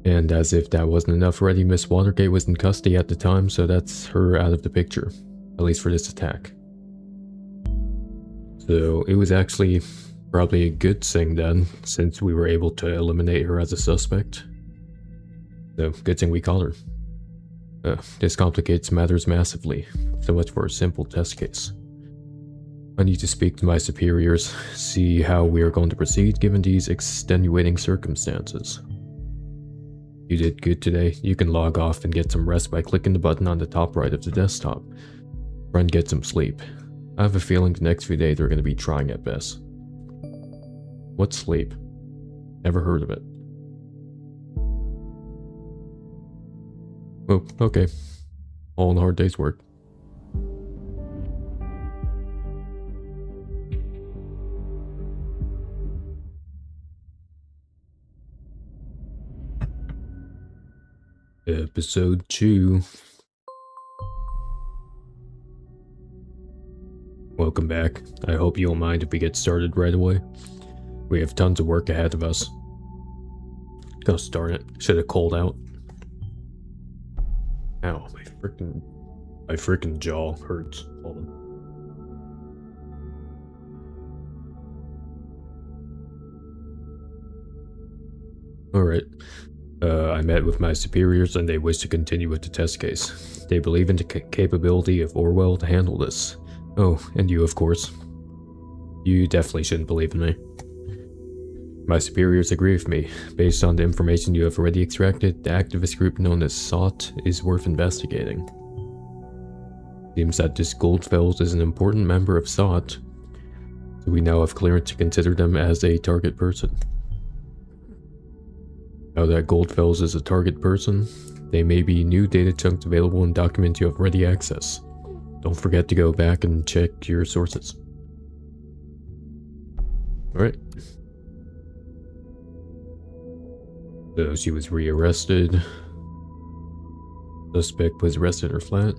And as if that wasn't enough already, Miss Watergate was in custody at the time, so that's her out of the picture. At least for this attack. So it was actually probably a good thing then, since we were able to eliminate her as a suspect. So, good thing we caught her. This complicates matters massively. So much for a simple test case. I need to speak to my superiors, see how we are going to proceed given these extenuating circumstances. You did good today. You can log off and get some rest by clicking the button on the top right of the desktop. Try and get some sleep. I have a feeling the next few days are going to be trying at best. What's sleep? Never heard of it. Oh, okay. All in a hard day's work. Episode 2. Welcome back. I hope you don't mind if we get started right away. We have tons of work ahead of us. Gosh darn it. Should have called out. Ow, my freaking jaw hurts. Hold on. Alright. I met with my superiors and they wish to continue with the test case. They believe in the capability of Orwell to handle this. Oh, and you of course. You definitely shouldn't believe in me. My superiors agree with me. Based on the information you have already extracted, the activist group known as SOT is worth investigating. Seems that this Goldfels is an important member of SOT, so we now have clearance to consider them as a target person. Now that Goldfels is a target person, there may be new data chunks available in documents you have already accessed. Don't forget to go back and check your sources. Alright. So she was rearrested. Suspect was arrested at her flat.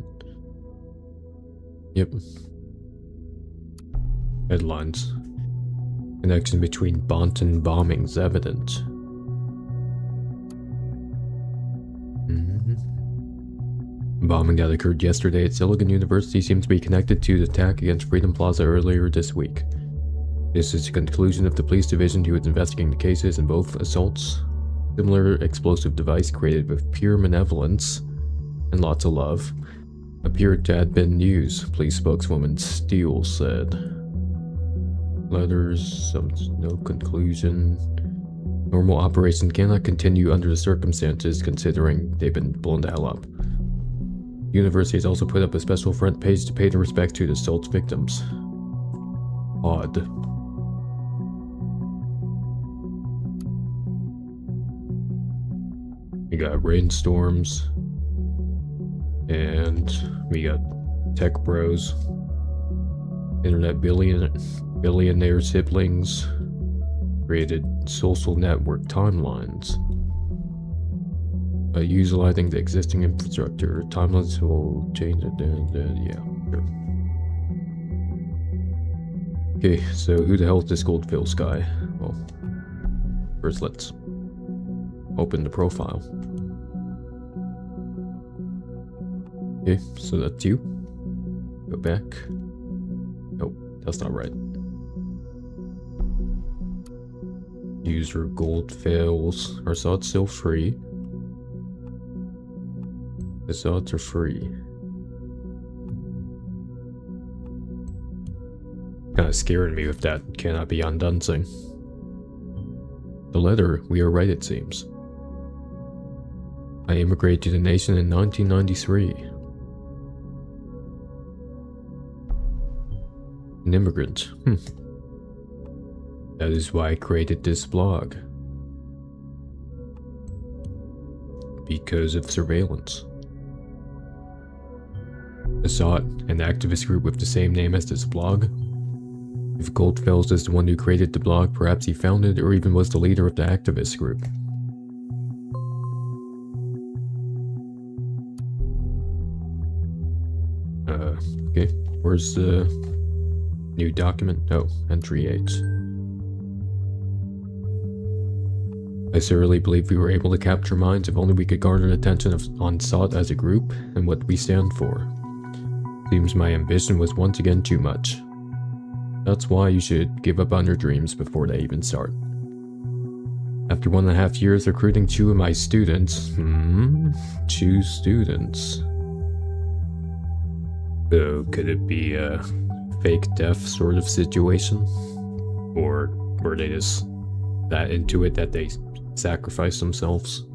Yep. Headlines. Connection between Bonton bombings evident. Bombing that occurred yesterday at Silicon University seems to be connected to the attack against Freedom Plaza earlier this week. This is the conclusion of the police division who was investigating the cases in both assaults. Similar explosive device created with pure malevolence and lots of love appeared to have been used, police spokeswoman Steele said. Letters, no conclusion. Normal operation cannot continue under the circumstances considering they've been blown the hell up. The university has also put up a special front page to pay the respect to the assault victims. Odd. We got rainstorms. And we got tech bros. Internet billionaire siblings. Created social network timelines. Utilizing the existing infrastructure, timelines will change it. Yeah, sure. Okay, so who the hell is this Goldfields guy? Well, first let's open the profile. Okay, so that's you. Go back. Nope, that's not right. User Goldfields. Our thoughts still free. The thoughts are free. Kinda scaring me with that cannot be undone thing. The letter, we are right it seems. I immigrated to the nation in 1993. An immigrant. That is why I created this blog. Because of surveillance. Assad, an activist group with the same name as this blog. If Goldfields is the one who created the blog, perhaps he founded or even was the leader of the activist group. Okay, where's the new document? Oh, entry 8. I thoroughly believe we were able to capture minds if only we could garner attention on SOT as a group and what we stand for. Seems my ambition was once again too much. That's why you should give up on your dreams before they even start. After 1.5 years recruiting 2 of my students, 2 students. So could it be a fake death sort of situation? Or were they just that into it that they sacrificed themselves?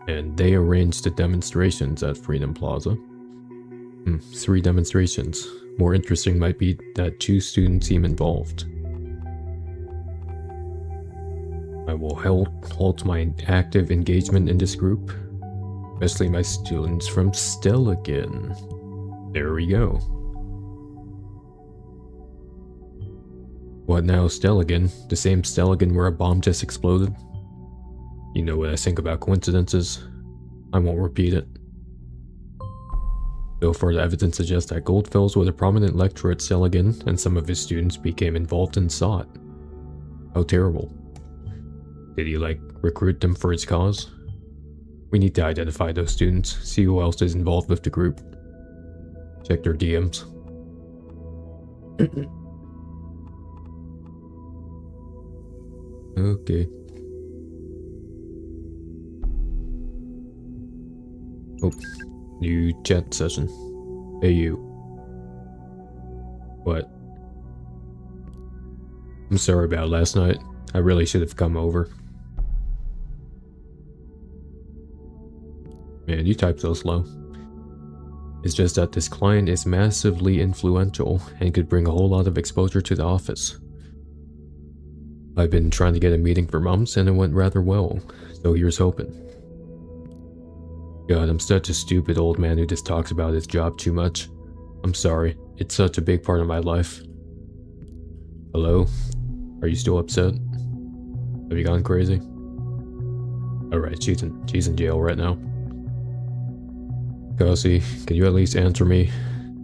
And they arranged the demonstrations at Freedom Plaza. 3 demonstrations. More interesting might be that 2 students seem involved. I will halt my active engagement in this group, especially my students from Stelligan. There we go. What now, Stelligan? The same Stelligan where a bomb just exploded? You know what I think about coincidences. I won't repeat it. So far, the evidence suggests that Goldfields was a prominent lecturer at Stelligan, and some of his students became involved in SOT. How terrible. Did he, recruit them for his cause? We need to identify those students, see who else is involved with the group. Check their DMs. Okay. Oh, new chat session. Hey you. What? I'm sorry about last night. I really should have come over. Man, you type so slow. It's just that this client is massively influential and could bring a whole lot of exposure to the office. I've been trying to get a meeting for months and it went rather well, so here's hoping. God, I'm such a stupid old man who just talks about his job too much. I'm sorry, it's such a big part of my life. Hello? Are you still upset? Have you gone crazy? Alright, she's in jail right now. Kelsey, can you at least answer me?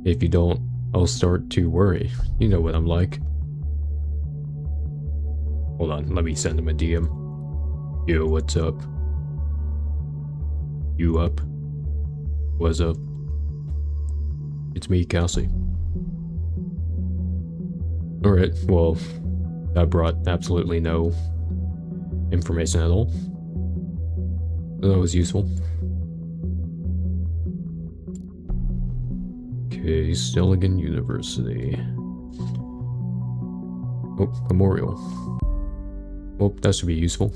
If you don't, I'll start to worry. You know what I'm like. Hold on, let me send him a DM. Yo, what's up? You up? What's up? It's me, Kelsey. Alright, well, that brought absolutely no information at all. That was useful. Okay, Stelligan University. Oh, memorial. Well, that should be useful.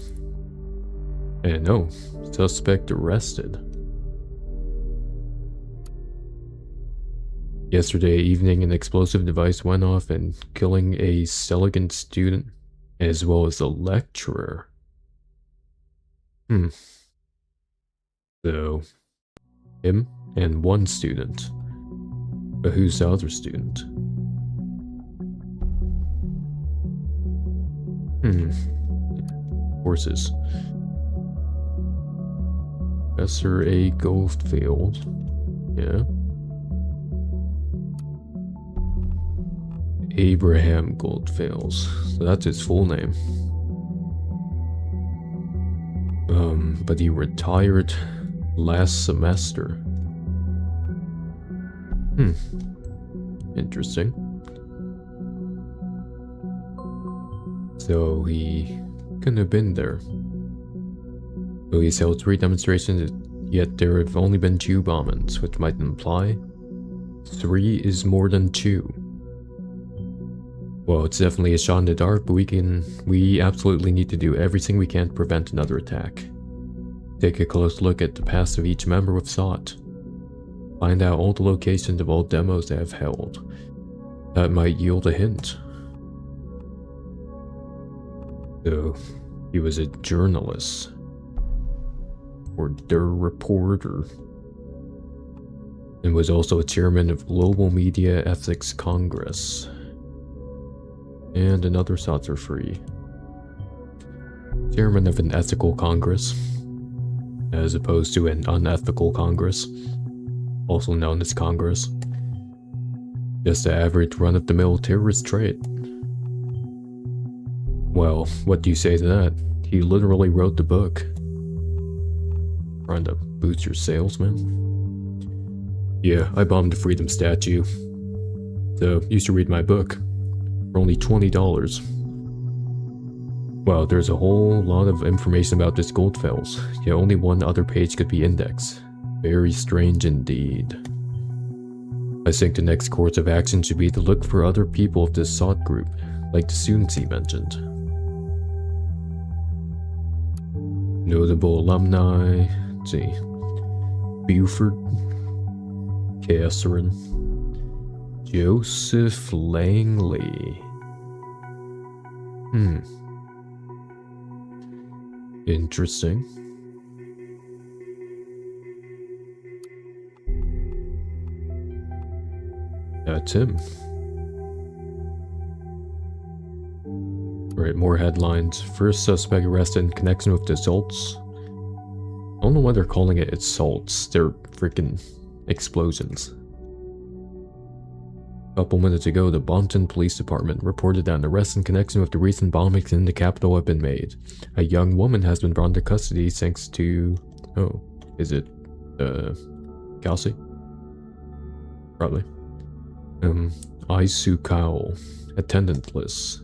And no, suspect arrested. Yesterday evening, an explosive device went off and killing a Stelligan student, as well as a lecturer. So, him and one student. But who's the other student? Horses. Professor A. Goldfield. Yeah. Abraham Goldfields. So that's his full name. But he retired last semester. Interesting. So he couldn't have been there. So he's held 3 demonstrations, yet there have only been 2 bombings, which might imply 3 is more than 2. Well, it's definitely a shot in the dark, but we absolutely need to do everything we can to prevent another attack. Take a close look at the past of each member we've sought. Find out all the locations of all demos they have held. That might yield a hint. So, he was a journalist. Or der reporter. And was also a chairman of Global Media Ethics Congress. And another shots are free. Chairman of an ethical congress, as opposed to an unethical congress, also known as Congress. Just the average run-of-the-mill terrorist trait. Well, what do you say to that? He literally wrote the book. Trying to boost your sales, man? Yeah, I bombed the Freedom Statue. So, you should read my book. For only $20. Well, there's a whole lot of information about this Goldfields, yet only one other page could be indexed. Very strange indeed. I think the next course of action should be to look for other people of this sought group, like the students he mentioned. Notable alumni, let's see, Buford, Catherine, Joseph Langley. Interesting. That's him. Right, more headlines. First suspect arrested in connection with the assaults. I don't know why they're calling it assaults. They're freaking explosions. A couple minutes ago, the Bonton Police Department reported that an arrest in connection with the recent bombings in the capital have been made. A young woman has been brought into custody thanks to... Oh, is it... Kelsey? Probably. Isu Cowell. Attendant list.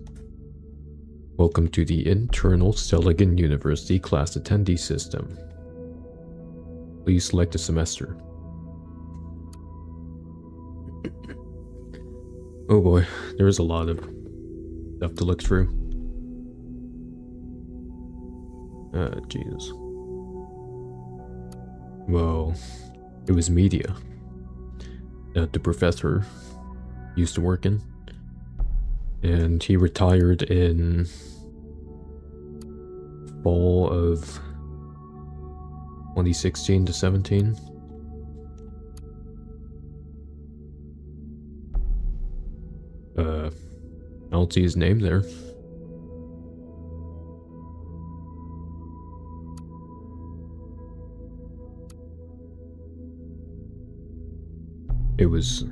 Welcome to the internal Stelligan University class attendee system. Please select a semester. Oh boy, there is a lot of stuff to look through. Jesus. Well, it was media that the professor used to work in. And he retired in fall of 2016 to 17. don't see his name there. It was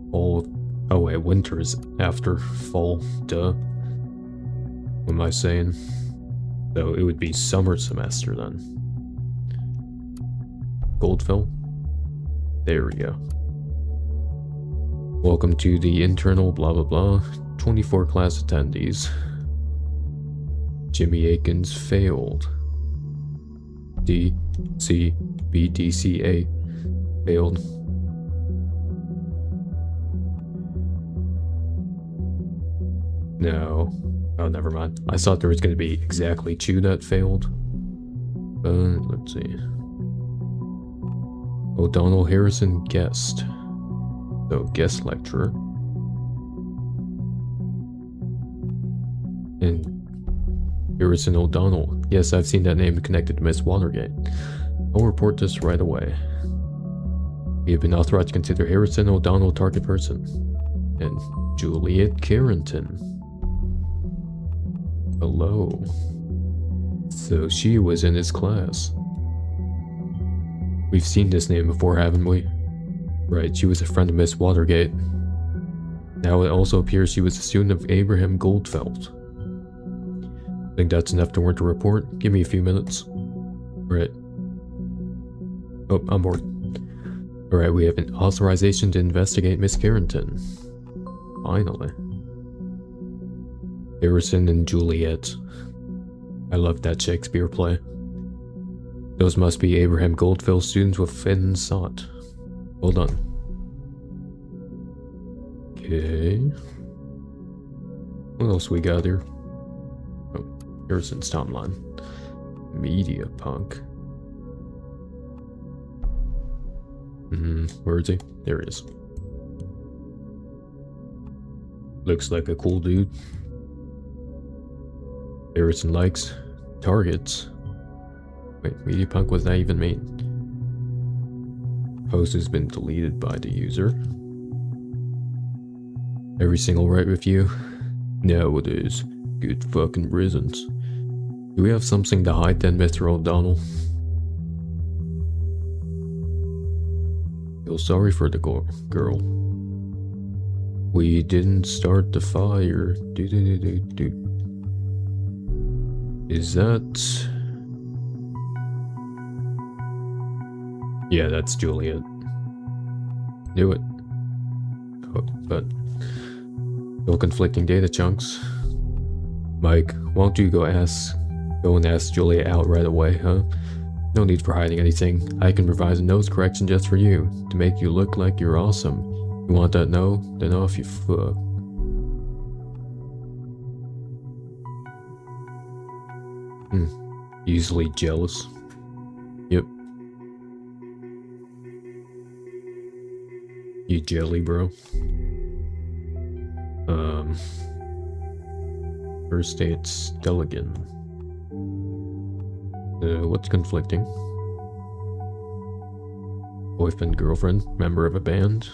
fall. Oh wait, winter is after fall. Duh. What am I saying? So it would be summer semester then. Goldfill. There we go. Welcome to the internal blah blah blah. 24 class attendees. Jimmy Akins failed. D C B D C A failed. No. Oh, never mind. I thought there was going to be exactly 2 that failed. But let's see. O'Donnell Harrison guest. So guest lecturer. And Harrison O'Donnell. Yes, I've seen that name connected to Miss Watergate. I'll report this right away. We have been authorized to consider Harrison O'Donnell a target person. And Juliet Carrington. Hello. So she was in his class. We've seen this name before, haven't we? Right, she was a friend of Miss Watergate. Now it also appears she was a student of Abraham Goldfeld. Think that's enough to warrant a report? Give me a few minutes. Right. Oh, I'm bored. Alright, we have an authorization to investigate Miss Carrington. Finally. Harrison and Juliet. I love that Shakespeare play. Those must be Abraham Goldfield students with Finn Sot. Hold on. Okay. What else we got here? Oh, Harrison's timeline. Media punk. Where is he? There he is. Looks like a cool dude. Harrison likes targets. Wait, media punk, what does that even mean? Post has been deleted by the user. Every single right with you? No, it is. Good fucking reasons. Do we have something to hide then, Mr. O'Donnell? Feel sorry for the girl. We didn't start the fire. Is that... Yeah, that's Juliet. Knew it. Oh, but... Still conflicting data chunks. Mike, won't you go and ask Juliet out right away, huh? No need for hiding anything. I can provide a nose correction just for you, to make you look like you're awesome. You want that no? Then off you fuck. Easily jealous. Yep. You jelly, bro. First date's Deligan. What's conflicting? Boyfriend, girlfriend, member of a band?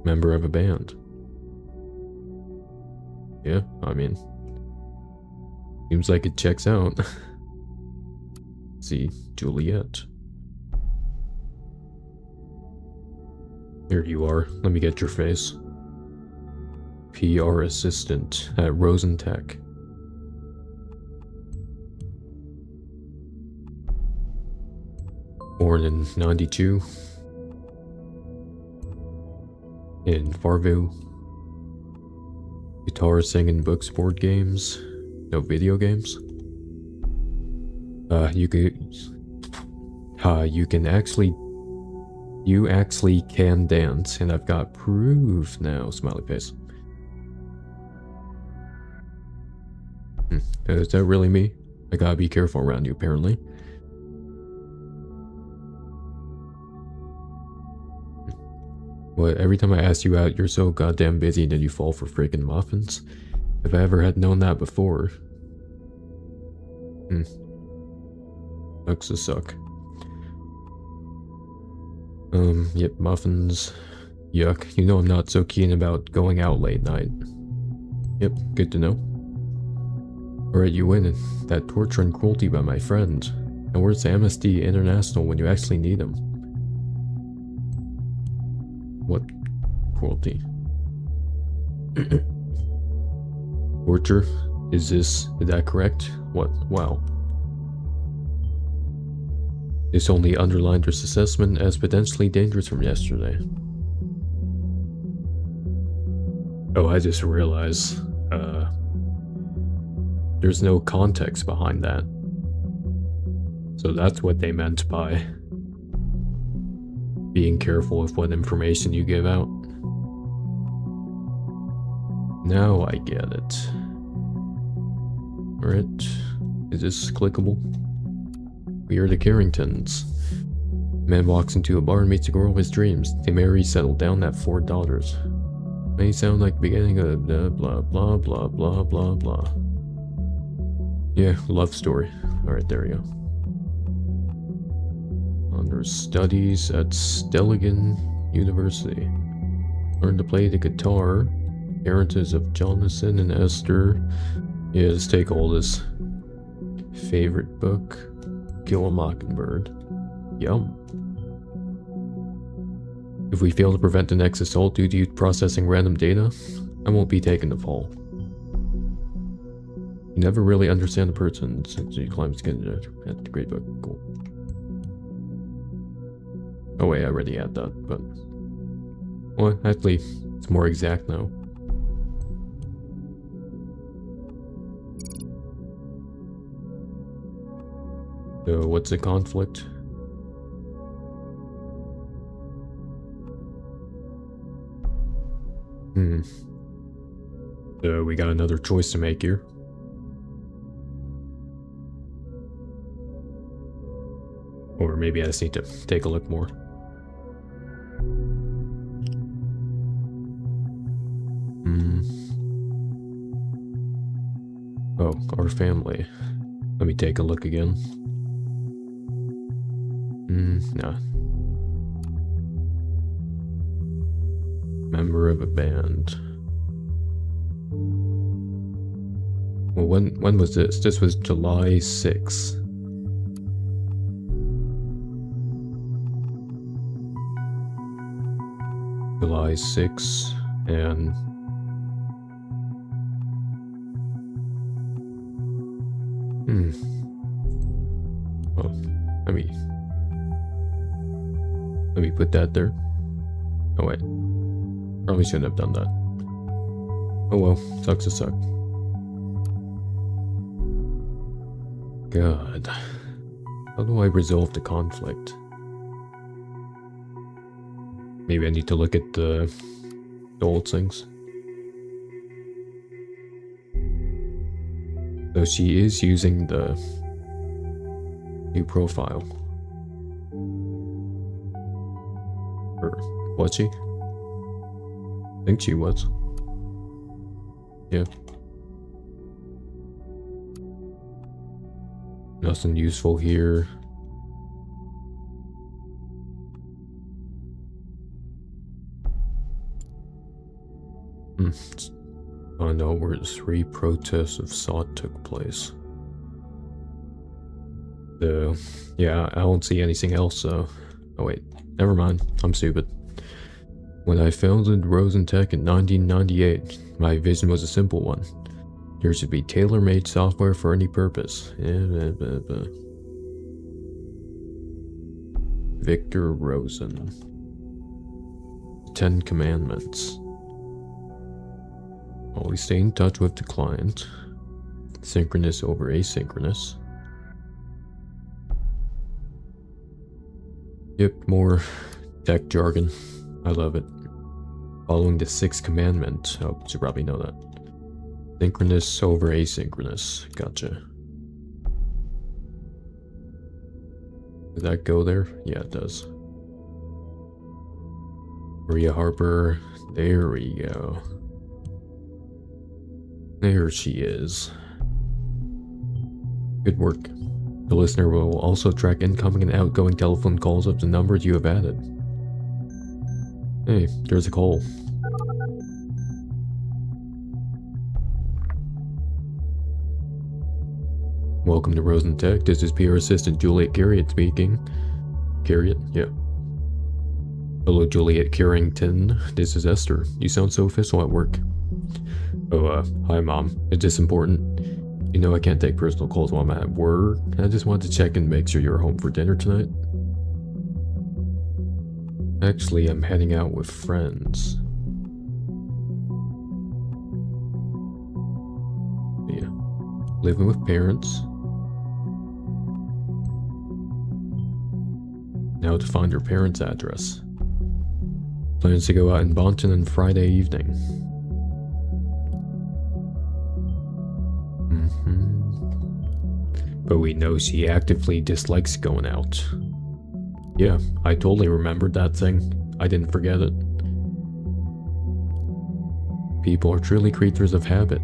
Member of a band. Yeah, I mean... Seems like it checks out. See, Juliet. Here you are. Let me get your face. PR assistant at Rosentech. Born in 92. In Farville. Guitar, singing, books, board games. No video games. You actually can dance, and I've got proof now, smiley face. Is that really me? I gotta be careful around you, apparently. What, every time I ask you out, you're so goddamn busy and then you fall for freaking muffins? If I ever had known that before. Sucks to suck. Yep, muffins. Yuck. You know I'm not so keen about going out late night. Yep, good to know. Alright, you win that torture and cruelty by my friend. And where's Amnesty International when you actually need them? What cruelty? Torture? Is that correct? What? Wow. This only underlined your assessment as potentially dangerous from yesterday. Oh, I just realized, there's no context behind that. So that's what they meant by being careful with what information you give out. Now I get it. Alright, is this clickable? We are the Carringtons. Man walks into a bar and meets a girl of his dreams. They marry, settle down, have 4 daughters. May sound like the beginning of blah blah blah blah blah blah blah. Yeah, love story. Alright, there we go. Under studies at Stelligan University. Learned to play the guitar. Parents of Jonathan and Esther. Yeah, let's take all this. Favorite book. Kill a Mockingbird. Yum. If we fail to prevent the next assault due to processing random data, I won't be taking the fall. You never really understand the person since he climbs to get it at the great book. Cool. Oh wait, I already had that, but... Well, actually, it's more exact now. So, what's the conflict? So, we got another choice to make here. Or maybe I just need to take a look more. Oh, our family. Let me take a look again. Nah. Member of a band. Well, when was this? This was July 6th. July 6th, and... Well, let me put that there. Oh wait. Probably shouldn't have done that. Oh well, sucks to suck. God. How do I resolve the conflict? Maybe I need to look at the old things. So she is using the new profile. Or was she? I think she was. Yeah. Nothing useful here. Oh no, where 3 protests of SOT took place. So, yeah, I don't see anything else, so... Oh wait, never mind, I'm stupid. When I founded Rosentech in 1998, my vision was a simple one. There should be tailor-made software for any purpose. Victor Rosen. 10 Commandments. Always stay in touch with the client. Synchronous over asynchronous. Yep, more tech jargon. I love it. Following the 6th commandment. Oh, you should probably know that. Synchronous over asynchronous. Gotcha. Did that go there? Yeah, it does. Maria Harper. There we go. There she is. Good work. The listener will also track incoming and outgoing telephone calls of the numbers you have added. Hey, there's a call. Welcome to Rosen Tech. This is PR Assistant Juliet Carriot speaking. Carriot? Yeah. Hello, Juliet Carrington. This is Esther. You sound so official at work. Oh, hi, Mom. Is this important? You know I can't take personal calls while I'm at work. I just wanted to check and make sure you're home for dinner tonight. Actually, I'm heading out with friends. Yeah. Living with parents. Now to find your parents' address. Plans to go out in Bonton on Friday evening. But we know she actively dislikes going out. Yeah, I totally remembered that thing. I didn't forget it. People are truly creatures of habit.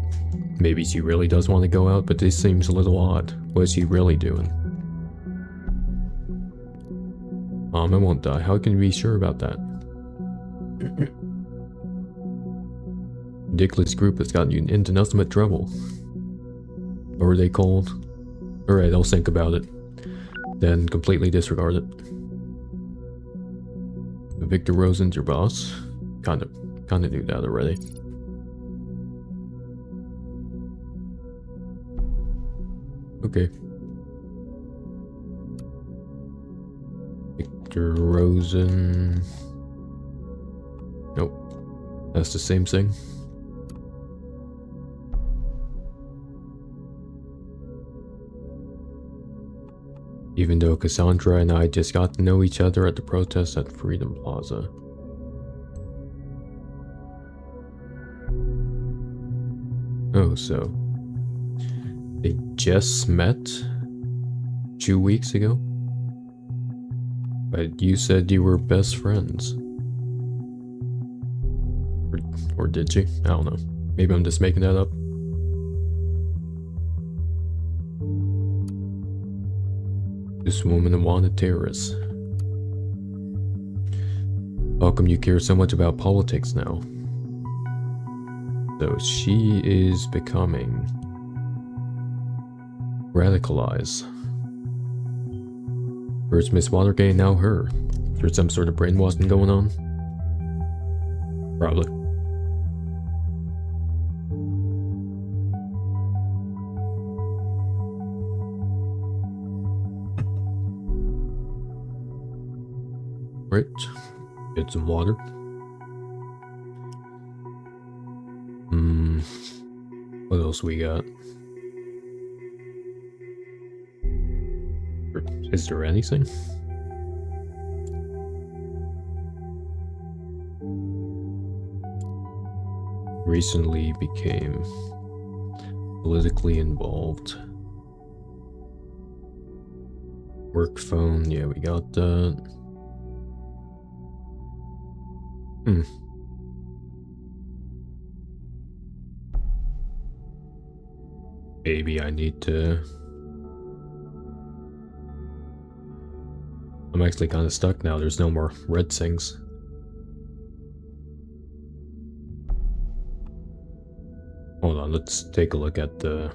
Maybe she really does want to go out, but this seems a little odd. What is she really doing? Mom, I won't die. How can you be sure about that? Ridiculous group has gotten you into nothing but trouble. What were they called? Alright, I'll think about it. Then completely disregard it. Victor Rosen's your boss? Kinda knew that already. Okay. Victor Rosen... Nope. That's the same thing. Even though Cassandra and I just got to know each other at the protest at Freedom Plaza. Oh, so... they just met 2 weeks ago? But you said you were best friends. Or did you? I don't know. Maybe I'm just making that up. This woman wanted terrorists. How come you care so much about politics now? So she is becoming radicalized. First Miss Watergate, now her. There's some sort of brainwashing going on? Probably. Right. Get some water. What else we got? Is there anything? Recently became politically involved. Work phone, yeah, we got that. Maybe I need to... I'm actually kind of stuck now. There's no more red things. Hold on, let's take a look at the...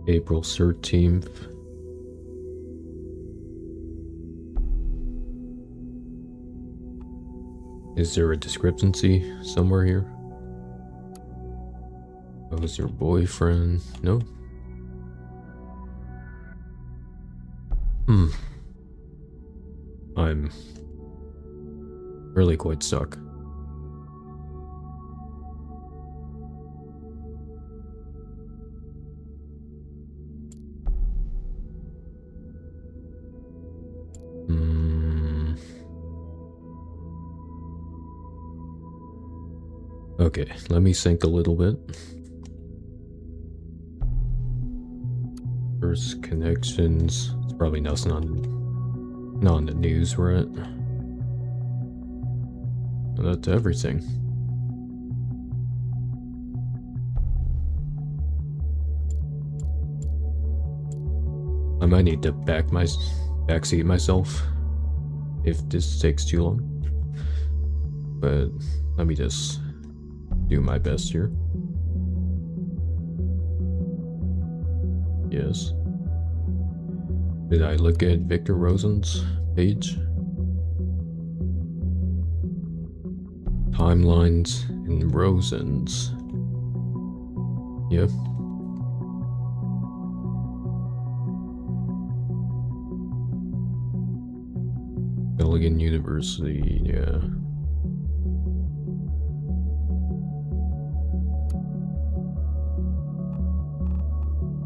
April 13th. Is there a discrepancy somewhere here? Oh, was your boyfriend? No? I'm really quite stuck. Okay, let me think a little bit. First connections. It's probably nothing on the news, right? That's everything. I might need to backseat myself if this takes too long. But let me just do my best here. Yes. Did I look at Victor Rosen's page? Timelines in Rosen's. Yep. Milligan University, yeah.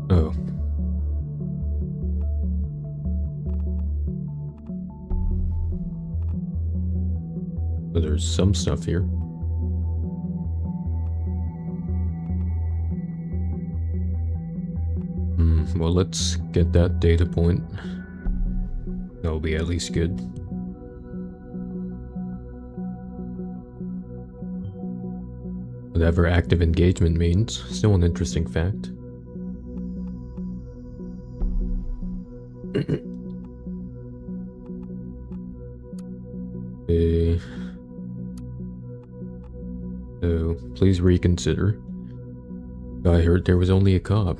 Oh. But there's some stuff here. Well, let's get that data point. That'll be at least good. Whatever active engagement means, still an interesting fact. Okay. So, please reconsider. I heard there was only a cop.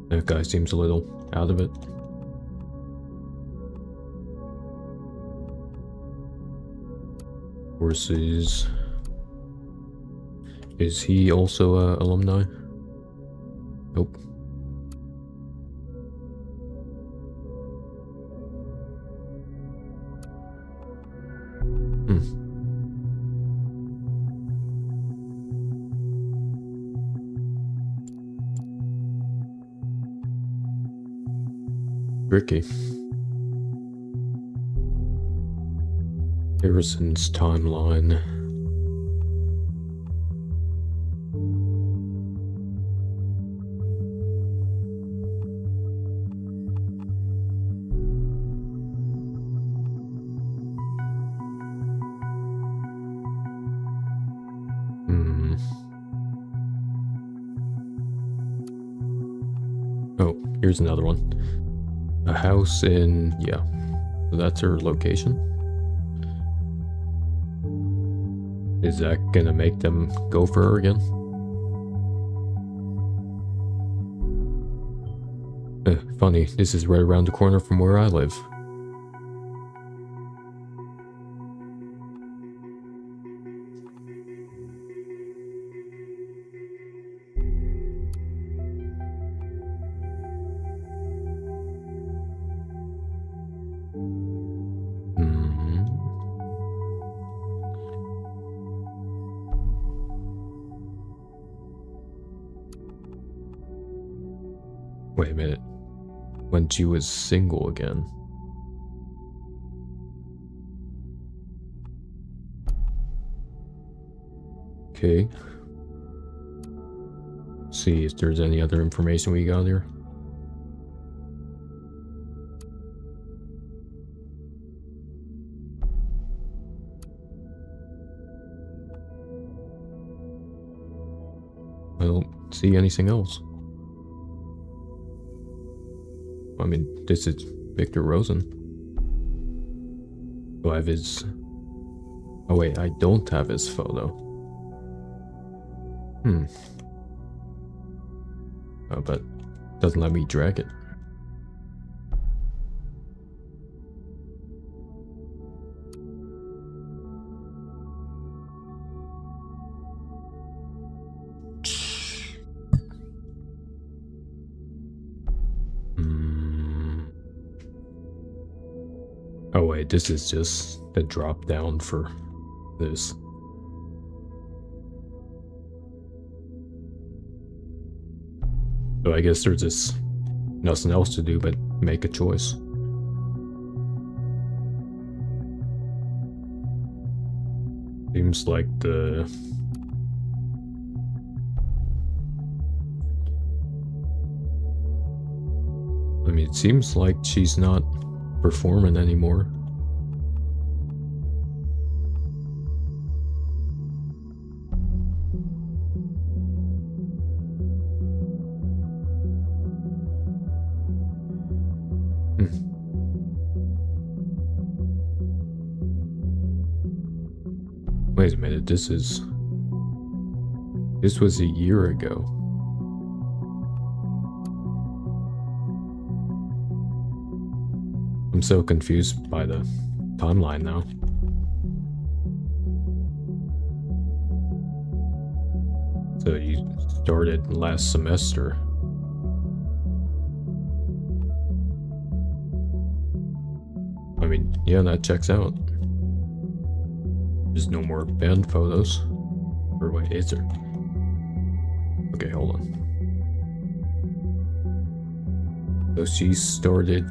That guy seems a little out of it. Versus... Is he also alumni? Nope. Tricky. Harrison's timeline. Oh, here's another one. A house in... yeah. That's her location. Is that gonna make them go for her again? Funny, this is right around the corner from where I live. Wait a minute. When she was single again. Okay. See if there's any other information we got here. I don't see anything else. I mean, this is Victor Rosen. Do I have his... oh wait, I don't have his photo. Oh, but doesn't let me drag it. Oh wait, this is just the drop down for this. So I guess there's just nothing else to do but make a choice. Seems like the... I mean, it seems like she's not performing anymore. Wait a minute, this is... This was a year ago. I'm so confused by the timeline now. So you started last semester. I mean, yeah, that checks out. There's no more band photos. Or wait, is there? Okay, hold on. So she started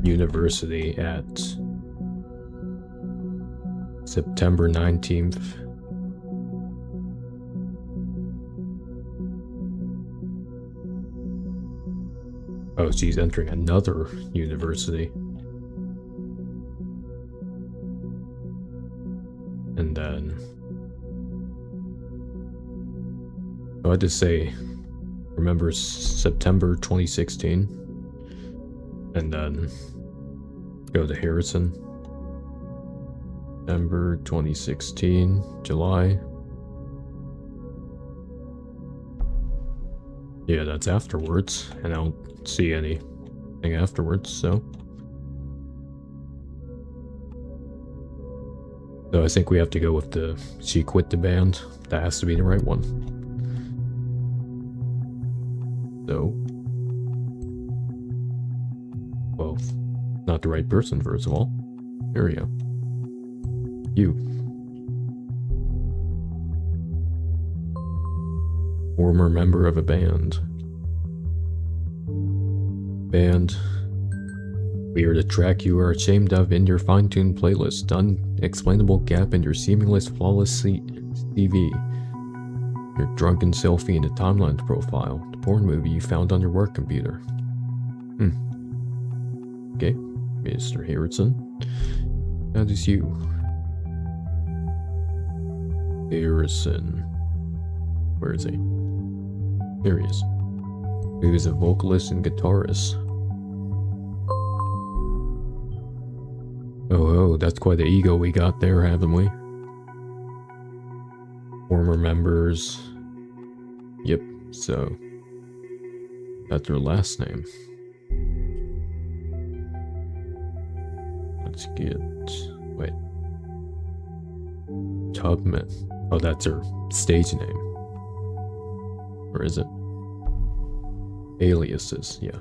university at September 19th. Oh, she's entering another university. And then... So I just say, remember September 2016? And then go to Harrison. September 2016, July. Yeah, that's afterwards, and I don't see anything afterwards, so. So I think we have to go with the she quit the band. That has to be the right one. So. Well, not the right person, first of all. Here we go. You. Former member of a band. We are the track you are ashamed of in your fine-tuned playlist. Unexplainable gap in your seamless, flawless CV. Your drunken selfie in the timeline profile. The porn movie you found on your work computer. Okay, Mr. Harrison. That is you. Harrison. Where is he? There he is. He is a vocalist and guitarist. Oh, that's quite the ego we got there, haven't we? Former members. Yep, so that's her last name. Let's get... wait. Tubman. Oh, that's her stage name. Or is it? Aliases, yeah.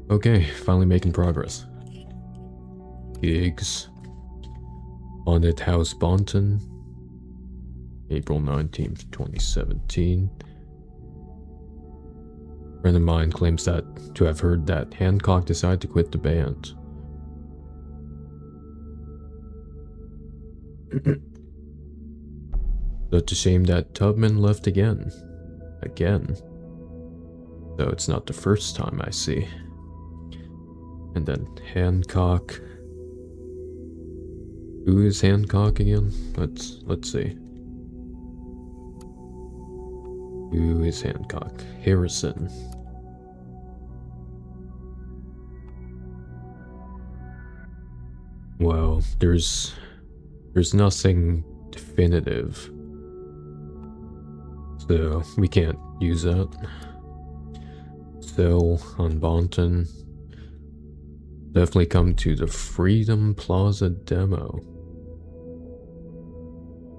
Okay, finally making progress. Gigs. Haunted House Bonton. April 19th, 2017. A friend of mine claims that to have heard that Hancock decided to quit the band. Such a shame that Tubman left again. Though it's not the first time I see. And then Hancock. Who is Hancock again? Let's see. Who is Hancock? Harrison. Well, there's nothing definitive. So we can't use that. Still on Bonton. Definitely come to the Freedom Plaza demo.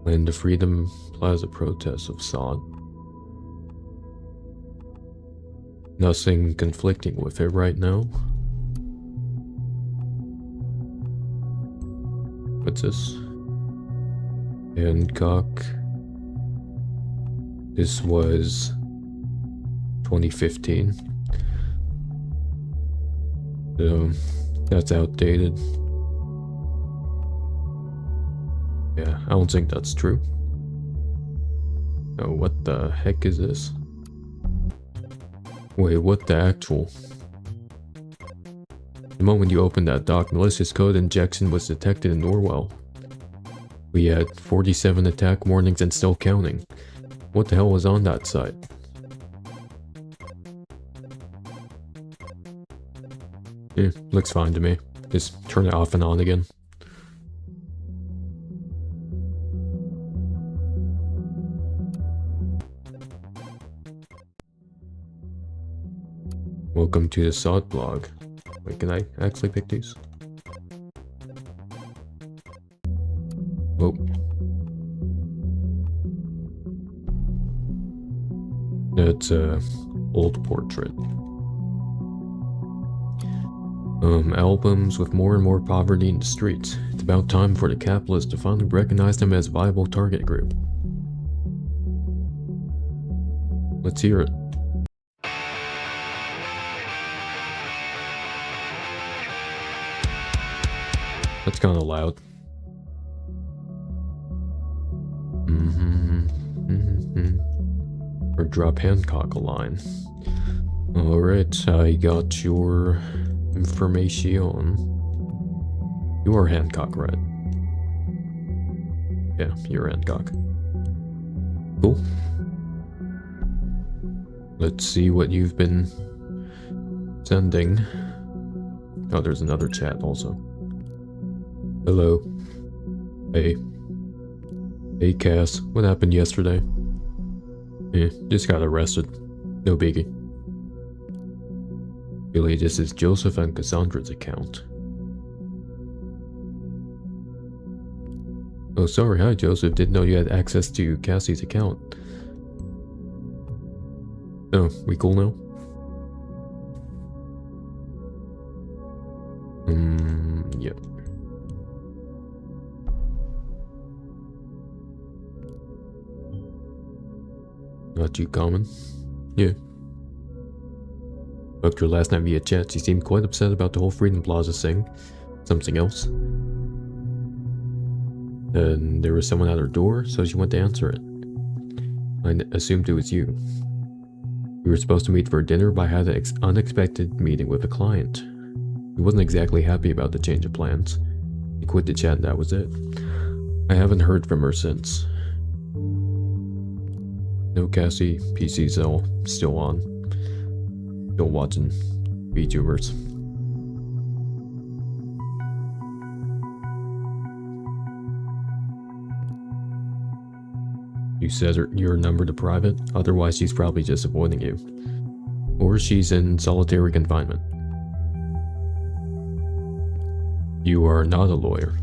And the Freedom Plaza protest of Sod. Nothing conflicting with it right now. What's this? Hancock. This was 2015. So that's outdated. Yeah, I don't think that's true. Oh, what the heck is this? Wait, what the actual? The moment you opened that doc, malicious code injection was detected in Orwell. We had 47 attack warnings and still counting. What the hell was on that site? Yeah, looks fine to me. Just turn it off and on again. Welcome to the Sod blog. Wait, can I actually pick these? Oh. That's a old portrait. Albums with more and more poverty in the streets. It's about time for the capitalists to finally recognize them as a viable target group. Let's hear it. That's kind of loud. Or drop Hancock a line. Alright, I got your information. You are Hancock, right? Yeah, you're Hancock. Cool. Let's see what you've been sending. Oh, there's another chat also. Hello. Hey. Hey, Cass. What happened yesterday? Just got arrested. No biggie. Really, this is Joseph and Cassandra's account. Oh, sorry. Hi, Joseph. Didn't know you had access to Cassie's account. Oh, we cool now? Yep. Not too common. Yeah. Spoke to her last night via chat. She seemed quite upset about the whole Freedom Plaza thing. Something else. And there was someone at her door, so she went to answer it. I assumed it was you. We were supposed to meet for dinner, but I had an unexpected meeting with a client. He wasn't exactly happy about the change of plans. He quit the chat and that was it. I haven't heard from her since. No Cassie, PC's still on. Still watching VTubers. You set your number to private, otherwise she's probably just avoiding you. Or she's in solitary confinement. You are not a lawyer.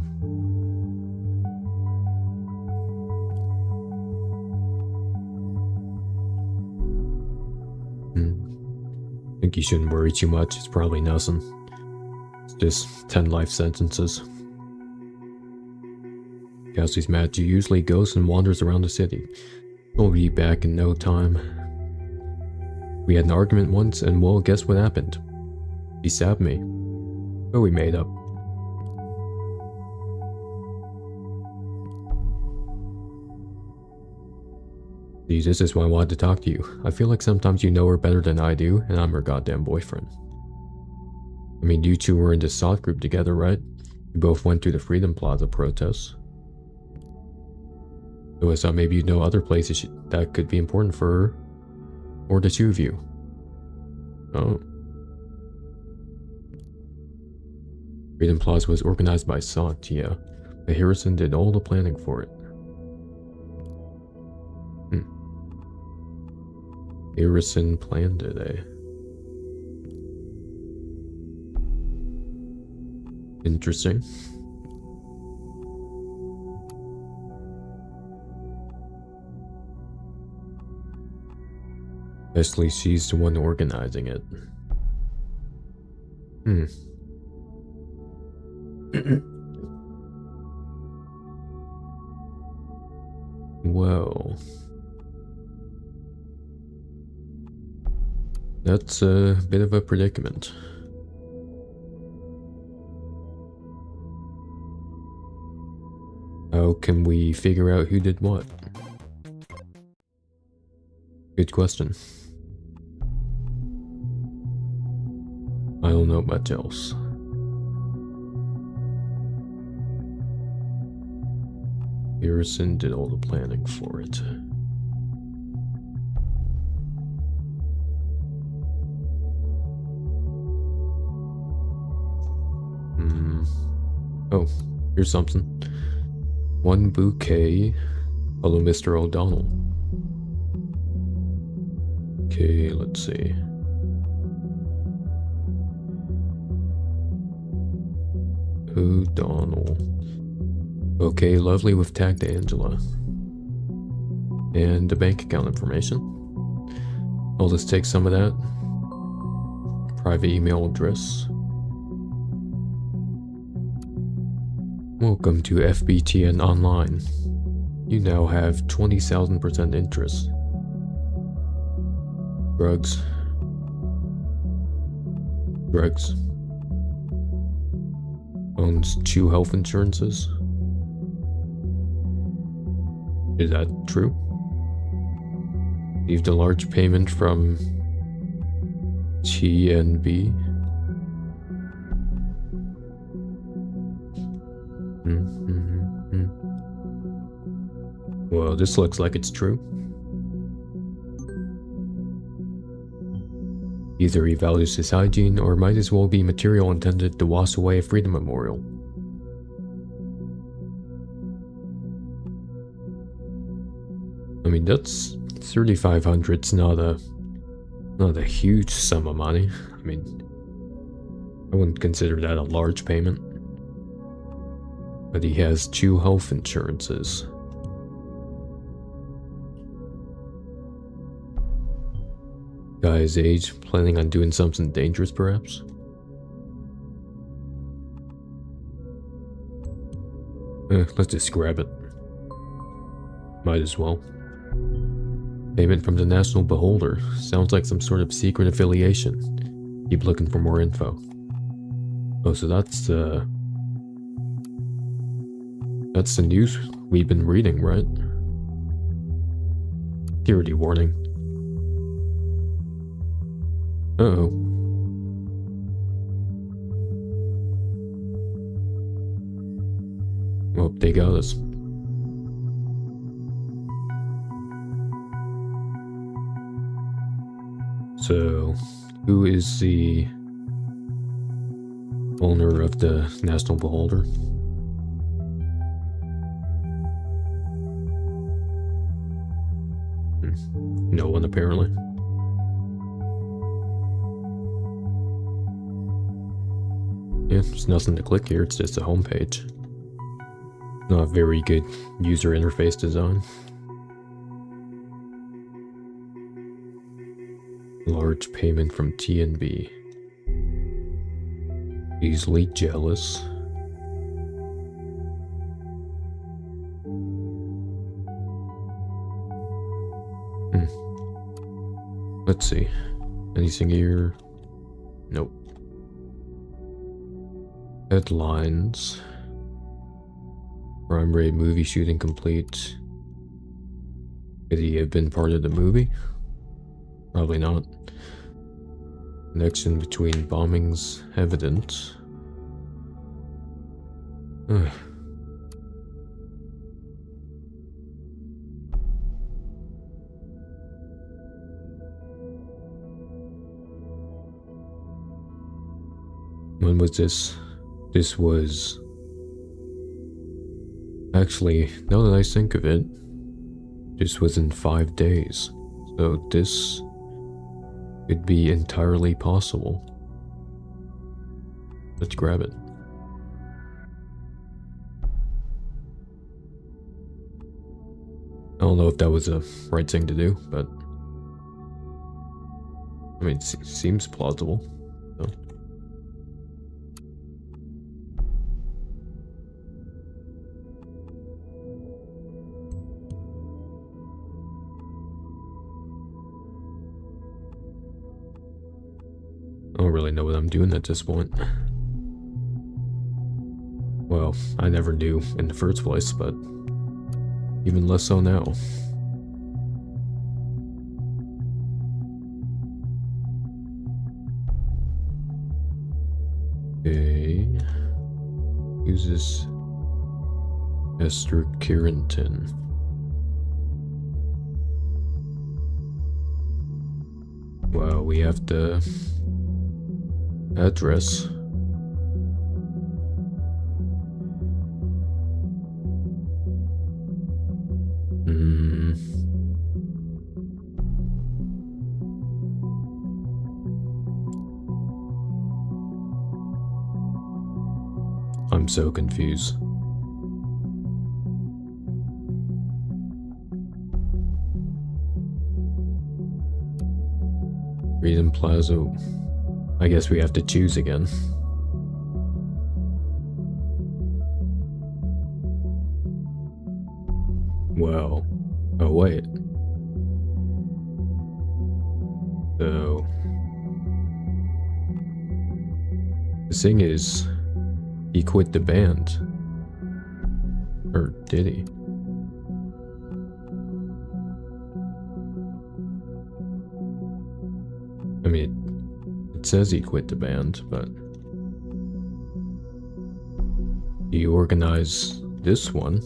I think you shouldn't worry too much, it's probably nothing. It's just 10 life sentences. Cassie's mad. She usually goes and wanders around the city. She'll be back in no time. We had an argument once, and well, guess what happened? She stabbed me. But we made up. See, this is why I wanted to talk to you. I feel like sometimes you know her better than I do, and I'm her goddamn boyfriend. I mean, you two were in the SOT group together, right? You both went to the Freedom Plaza protests. So I thought maybe you'd know other places that could be important for her. Or the two of you. Oh. Freedom Plaza was organized by SOT, yeah. But Harrison did all the planning for it. Harrison planned it, eh? Interesting. Especially she's the one organizing it. Well, that's a bit of a predicament. How can we figure out who did what? Good question. I don't know much else. Harrison did all the planning for it. Oh, here's something. One bouquet. Hello, Mr. O'Donnell. Okay, let's see. O'Donnell. Okay, lovely. We've tagged Angela. And the bank account information. I'll just take some of that. Private email address. Welcome to FBTN Online. You now have 20,000% interest. Drugs. Drugs. Owns 2 health insurances. Is that true? Received a large payment from TNB. Well, this looks like it's true. Either he values his hygiene or might as well be material intended to wash away a freedom memorial. I mean, that's 3,500's not a huge sum of money. I mean, I wouldn't consider that a large payment. But he has 2 health insurances. Guy's age, planning on doing something dangerous perhaps? Let's just grab it. Might as well. Payment from the National Beholder. Sounds like some sort of secret affiliation. Keep looking for more info. Oh, so that's the news we've been reading, right? Security warning. Uh-oh. Well, they got us. So, who is the owner of the National Beholder? No one, apparently. Yeah, there's nothing to click here, it's just a homepage. Not very good user interface design. Large payment from TNB. Easily jealous. Let's see. Anything here? Nope. Headlines. Crime rate movie shooting complete. Could he have been part of the movie? Probably not. Connection between bombings evident. When was this? This was... Actually, now that I think of it, this was in 5 days. So this could be entirely possible. Let's grab it. I don't know if that was a right thing to do, but... I mean, it seems plausible, so. I don't really know what I'm doing at this point. Well, I never knew in the first place, but even less so now. Okay. Who's this? Esther Carrington. Wow, we have the address. I'm so confused. Freedom Plaza. I guess we have to choose again. Well, oh wait. So, the thing is, he quit the band. Or did he? I mean, it says he quit the band, but he organized this one.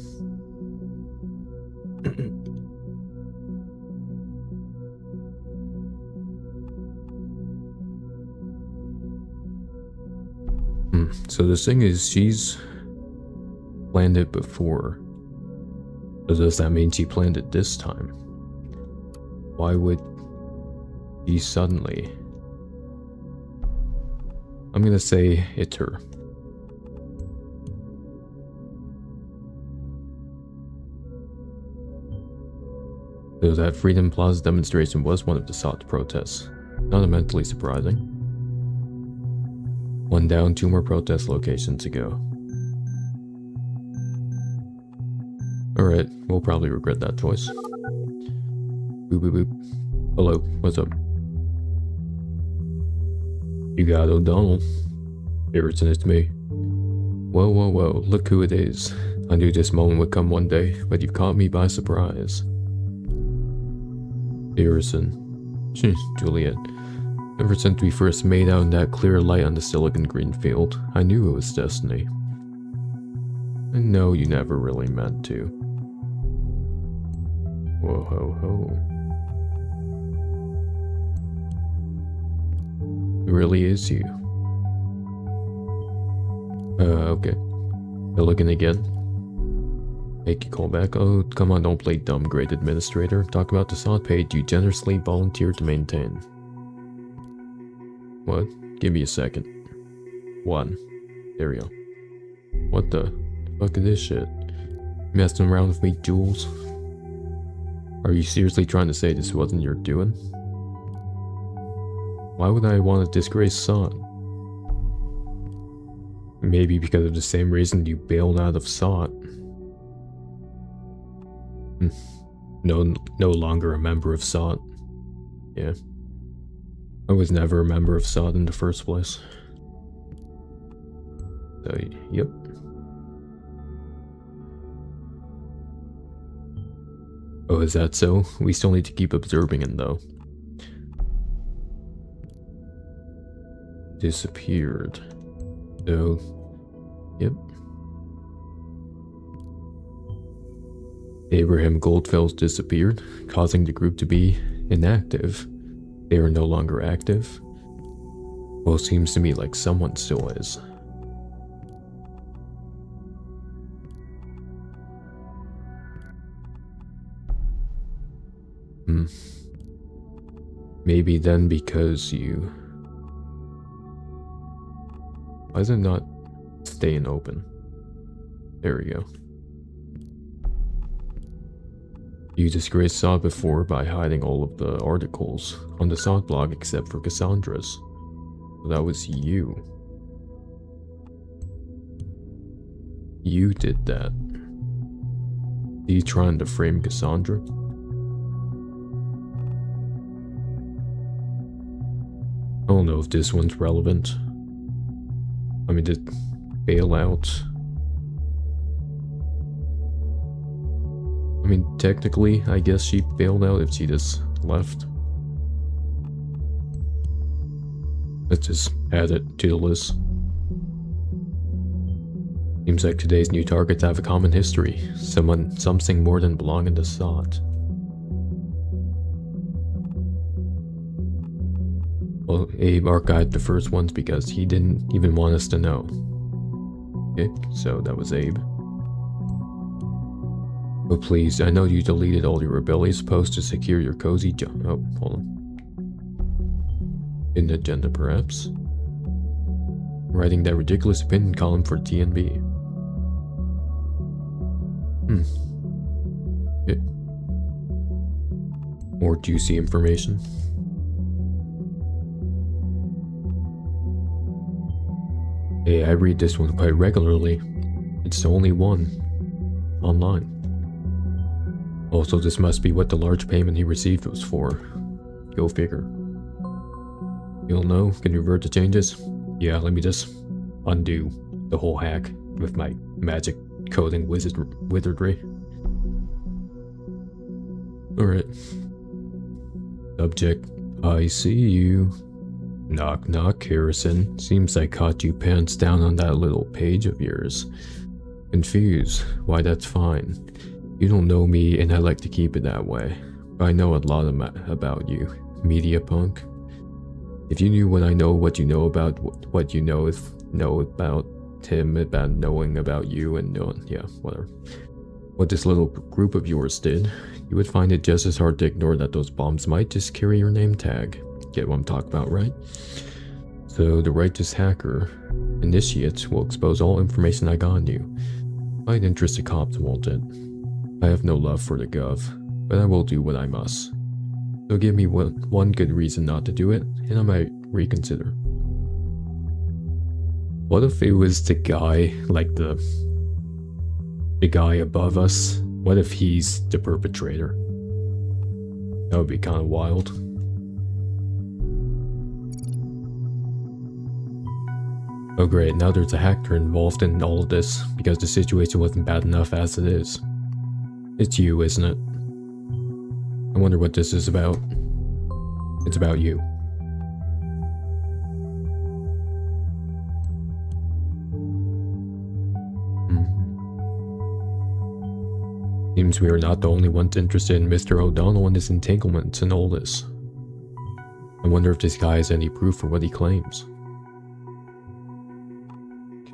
So the thing is, she's planned it before. So does that mean she planned it this time? Why would he suddenly? I'm gonna say it's her. So that Freedom Plaza demonstration was one of the sought protests. Not immensely surprising. One down, 2 more protest locations to go. Alright, we'll probably regret that choice. Boop boop boop. Hello, what's up? You got O'Donnell. Harrison, it's me. Whoa, whoa, whoa, look who it is. I knew this moment would come one day, but you caught me by surprise. Harrison. Juliet. Ever since we first made out in that clear light on the silicon green field, I knew it was destiny. I know you never really meant to. Whoa ho ho. It really is you. Okay. Milligan again. Make you call back. Oh, come on, don't play dumb, great administrator. Talk about the sod page you generously volunteered to maintain. What? Give me a second. 1. There we go. What the fuck is this shit? Messing around with me, Jules? Are you seriously trying to say this wasn't your doing? Why would I want to disgrace Sod? Maybe because of the same reason you bailed out of Sod. No longer a member of Sod. Yeah. I was never a member of Sod in the first place. So, yep. Oh, is that so? We still need to keep observing it, though. Disappeared. So, yep. Abraham Goldfels disappeared, causing the group to be inactive. They are no longer active. Well, it seems to me like someone still is. Maybe then because you... Why is it not staying open? There we go. You disgraced Sod before by hiding all of the articles on the Sod blog except for Cassandra's. So that was you. You did that. Are you trying to frame Cassandra? I don't know if this one's relevant. I mean, did bailout... I mean, technically, I guess she bailed out if she just left. Let's just add it to the list. Seems like today's new targets have a common history. Something more than belonging to Sod. Well, Abe archived the first ones because he didn't even want us to know. Okay, so that was Abe. But please, I know you deleted all your rebellious posts to secure your cozy job. Oh, hold on. Hidden agenda, perhaps? writing that ridiculous opinion column for TNB. More juicy information. Hey, I read this one quite regularly. It's the only one online. Also, this must be what the large payment he received was for. Go figure. You'll know? Can you revert the changes? Yeah, let me just undo the whole hack with my magic coding wizardry. Alright. Subject, I see you. Knock knock, Harrison. Seems I caught you pants down on that little page of yours. Confused. Why, that's fine. You don't know me and I like to keep it that way. But I know a lot about you, media punk. If you knew what I know, what you know about what you know about him, about knowing about you, and yeah, whatever. What this little group of yours did, you would find it just as hard to ignore that those bombs might just carry your name tag. Get what I'm talking about, right? So the righteous hacker initiate will expose all information I got on you. Might interest the cops, won't it? I have no love for the gov, but I will do what I must. So give me one good reason not to do it, and I might reconsider. What if it was the guy, like the guy above us? What if he's the perpetrator? That would be kind of wild. Oh great, now there's a hacker involved in all of this, because the situation wasn't bad enough as it is. It's you, isn't it? I wonder what this is about. It's about you. Seems we are not the only ones interested in Mr. O'Donnell and his entanglements in all this. I wonder if this guy has any proof for what he claims.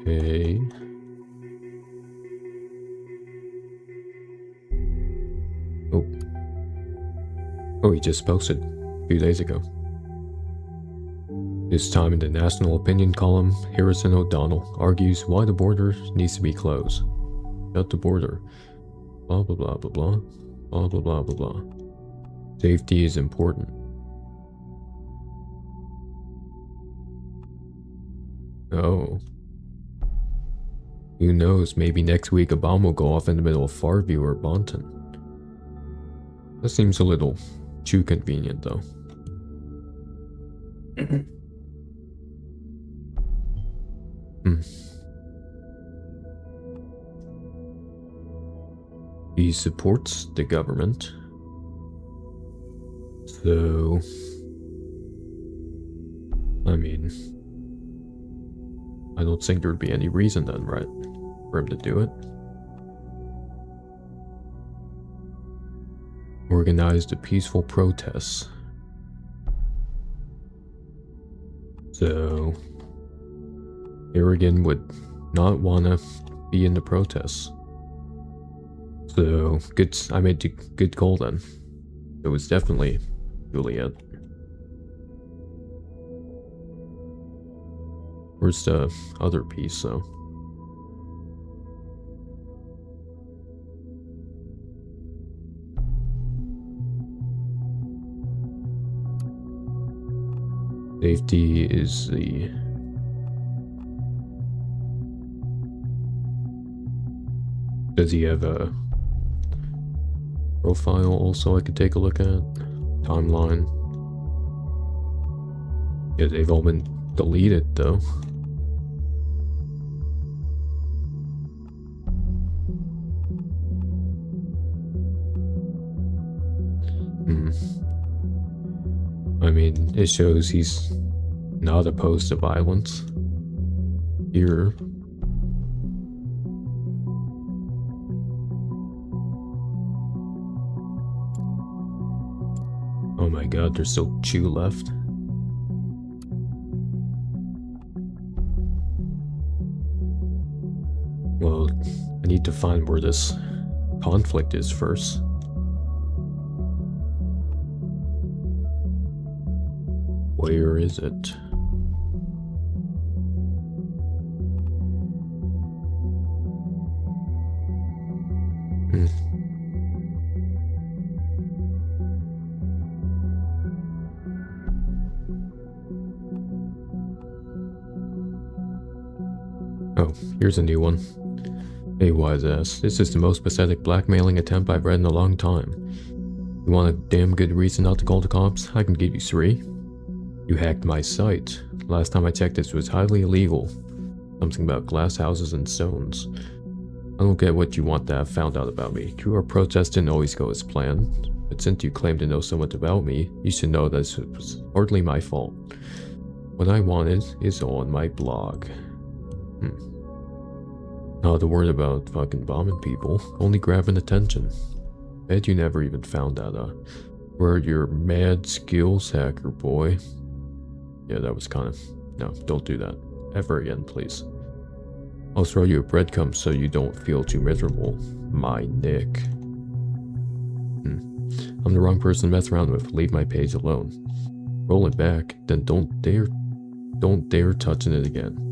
Okay. Oh, he just posted a few days ago. This time in the national opinion column, Harrison O'Donnell argues why the border needs to be closed. Shut the border. Blah blah blah blah blah. Blah blah blah blah blah. Safety is important. Oh. Who knows, maybe next week a bomb will go off in the middle of Farview or Bonton. That seems a little too convenient, though. He supports the government. So, I mean, I don't think there'd be any reason then, right, for him to do it. Organized a peaceful protest. So, Harrigan would not want to be in the protests. So, good. I made a good call then. It was definitely Juliet. Where's the other piece, though? Safety is the... Does he have a profile also I could take a look at? Timeline. Yeah, they've all been deleted though. I mean, it shows he's not opposed to violence. Here. Oh my god, there's still 2 left. Well, I need to find where this conflict is first. Where is it? Oh, here's a new one. Hey, wise ass, this is the most pathetic blackmailing attempt I've read in a long time. You want a damn good reason not to call the cops? I can give you 3. You hacked my site. Last time I checked, this was highly illegal. Something about glass houses and stones. I don't get what you want to have found out about me. True, our protest didn't always go as planned, but since you claim to know so much about me, you should know that it was hardly my fault. What I wanted is on my blog. Not a word about fucking bombing people, only grabbing attention. Bet you never even found that, word your mad skills hacker boy. Yeah, that was kind of... No, don't do that. Ever again, please. I'll throw you a breadcrumb so you don't feel too miserable. My Nick. I'm the wrong person to mess around with. Leave my page alone. Roll it back, then don't dare touching it again.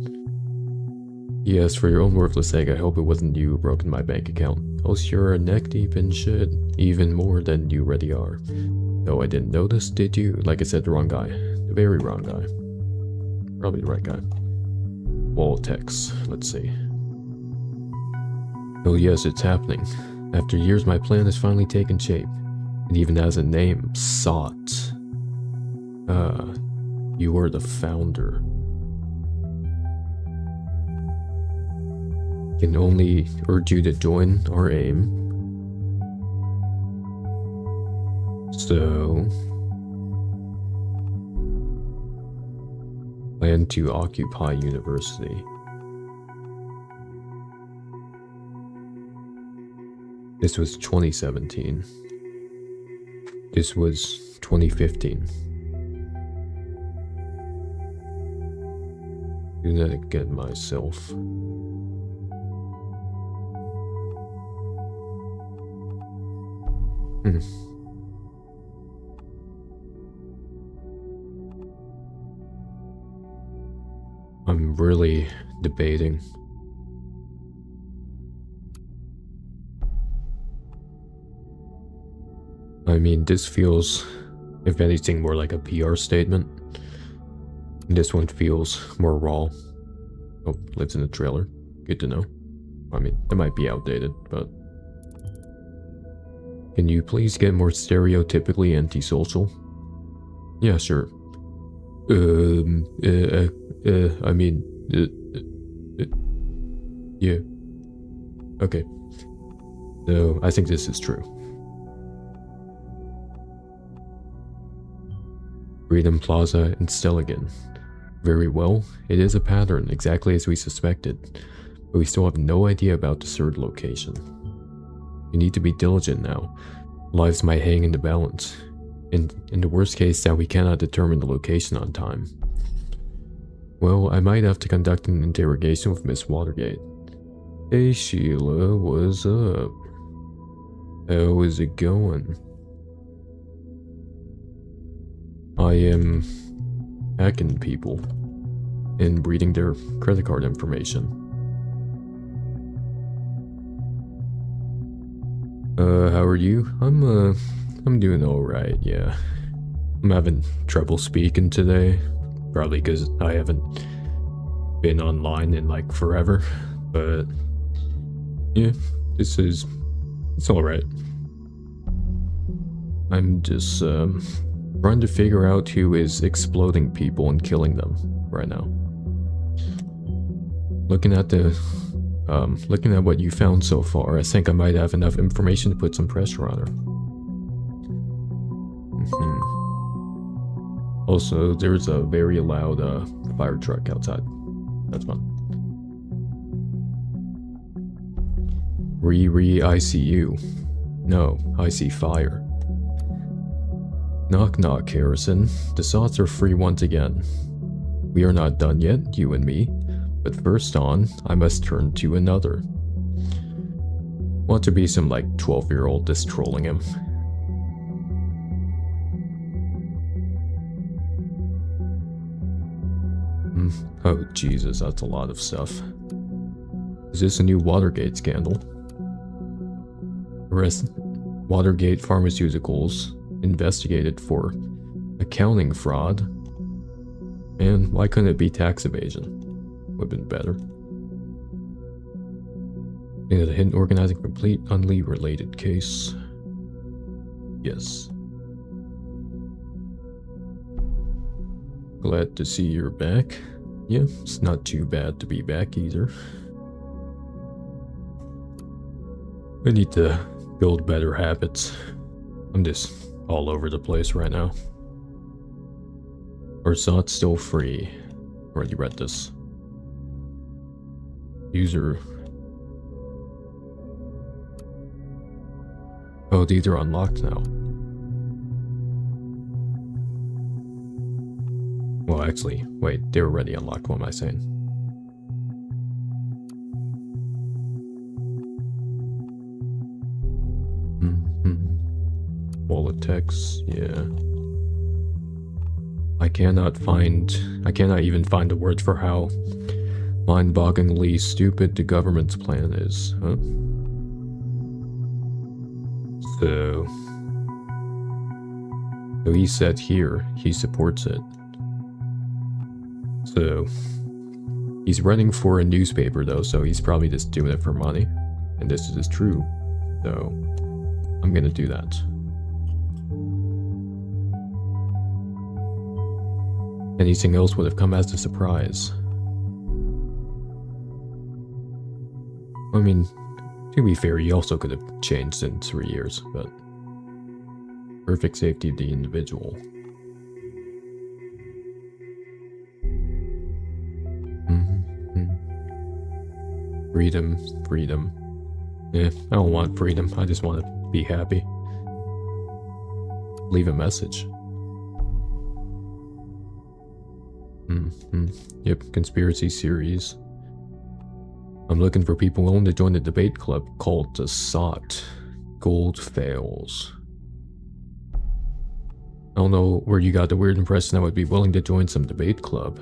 Yes, for your own worthless sake, I hope it wasn't you who broke in my bank account. Else you're neck deep in shit, even more than you already are. No, I didn't notice, did you? Like I said, the wrong guy. The very wrong guy. Probably the right guy. Wall text. Let's see. Oh yes, it's happening. After years, my plan has finally taken shape. It even has a name. Sought. You are the founder. Can only urge you to join our aim. So... plan to occupy university. This was 2017. This was 2015. Do that again myself. I'm really debating. I mean, this feels, if anything, more like a PR statement. This one feels more raw. Oh, lives in a trailer. Good to know. I mean, it might be outdated, but... Can you please get more stereotypically antisocial? Yeah, sure. I mean, yeah. Okay. So, I think this is true. Freedom Plaza in Stelligan. Very well, it is a pattern, exactly as we suspected, but we still have no idea about the third location. You need to be diligent now. Lives might hang in the balance. In the worst case that we cannot determine the location on time. Well, I might have to conduct an interrogation with Miss Watergate. Hey Sheila, what's up? How is it going? I am hacking people and reading their credit card information. How are you? I'm doing alright, yeah. I'm having trouble speaking today. Probably because I haven't been online in like forever. But yeah, it's alright. I'm just trying to figure out who is exploding people and killing them right now. Looking at what you found so far, I think I might have enough information to put some pressure on her. Also, there's a very loud fire truck outside. That's fun. I see you. No, I see fire. Knock knock, Harrison. The thoughts are free once again. We are not done yet, you and me. But first on, I must turn to another. Want to be some like 12-year-old just trolling him. Oh Jesus, that's a lot of stuff. Is this a new Watergate scandal? Watergate Pharmaceuticals investigated for accounting fraud. And why couldn't it be tax evasion? Would have been better. Yeah, the hidden organizing complete unrelated case. Yes. Glad to see you're back. Yeah, it's not too bad to be back either. I need to build better habits. I'm just all over the place right now. Or is not still free? Already read this. User. Oh, these are unlocked now. Well, actually, wait, they're already unlocked. What am I saying? Wallet text, yeah. I cannot even find a word for how mind-bogglingly stupid the government's plan is, huh? So he said here, he supports it. So, he's running for a newspaper though, so he's probably just doing it for money. And this is true, so I'm gonna do that. Anything else would have come as a surprise. I mean, to be fair, he also could have changed in 3 years, but perfect safety of the individual. Freedom. I don't want freedom. I just want to be happy. Leave a message. Yep, conspiracy series. I'm looking for people willing to join the debate club called the SOT. Gold fails. I don't know where you got the weird impression I would be willing to join some debate club.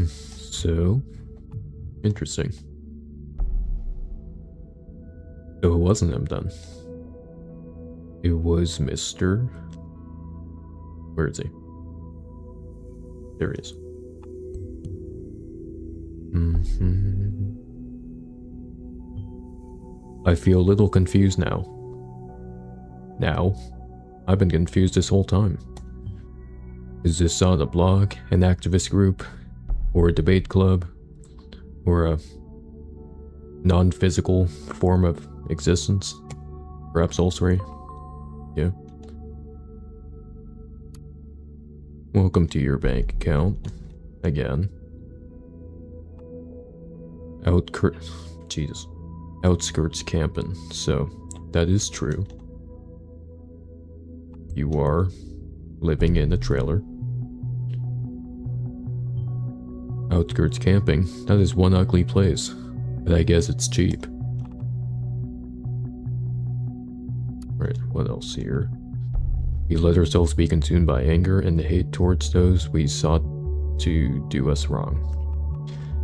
So, interesting. So it wasn't him then. It was Mr. Where is he? There he is. I feel a little confused now. I've been confused this whole time. Is this on a blog, an activist group, or a debate club, or a non-physical form of existence? Perhaps all three? Yeah. Welcome to your bank account. Again. Outskirts camping. So, that is true. You are living in a trailer. Outskirts camping. That is one ugly place. But I guess it's cheap. Right, what else here? We let ourselves be consumed by anger and hate towards those we sought to do us wrong.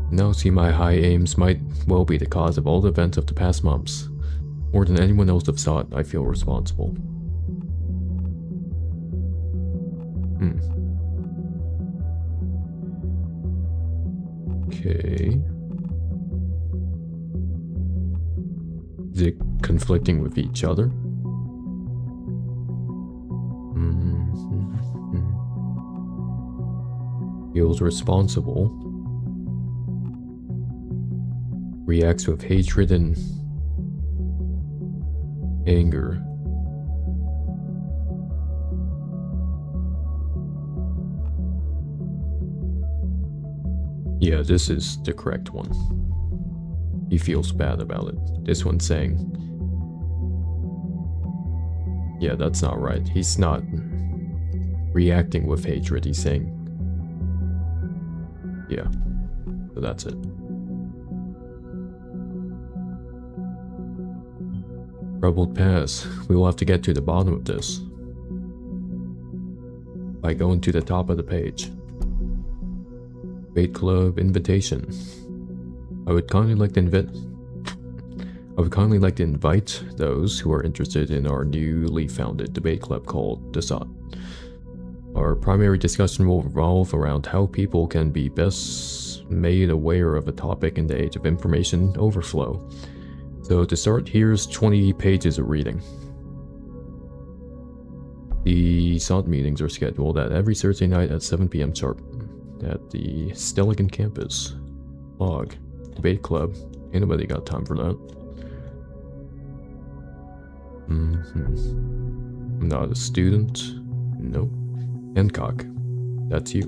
Now see my high aims might well be the cause of all the events of the past months. More than anyone else have sought, I feel responsible. Okay. Is it conflicting with each other? Feels responsible. Reacts with hatred and anger. Yeah, this is the correct one. He feels bad about it. This one's saying, yeah, that's not right. He's not reacting with hatred. He's saying, yeah, so that's it. Troubled pass. We will have to get to the bottom of this by going to the top of the page. Debate club invitation. I would kindly like to invite those who are interested in our newly founded debate club called the SOT. Our primary discussion will revolve around how people can be best made aware of a topic in the age of information overflow. So to start, here's 20 pages of reading. The SOT meetings are scheduled at every Thursday night at 7 p.m. sharp at the Stelligan campus. Log. Debate club. Ain't nobody got time for that. I'm not a student. Nope. Hancock. That's you.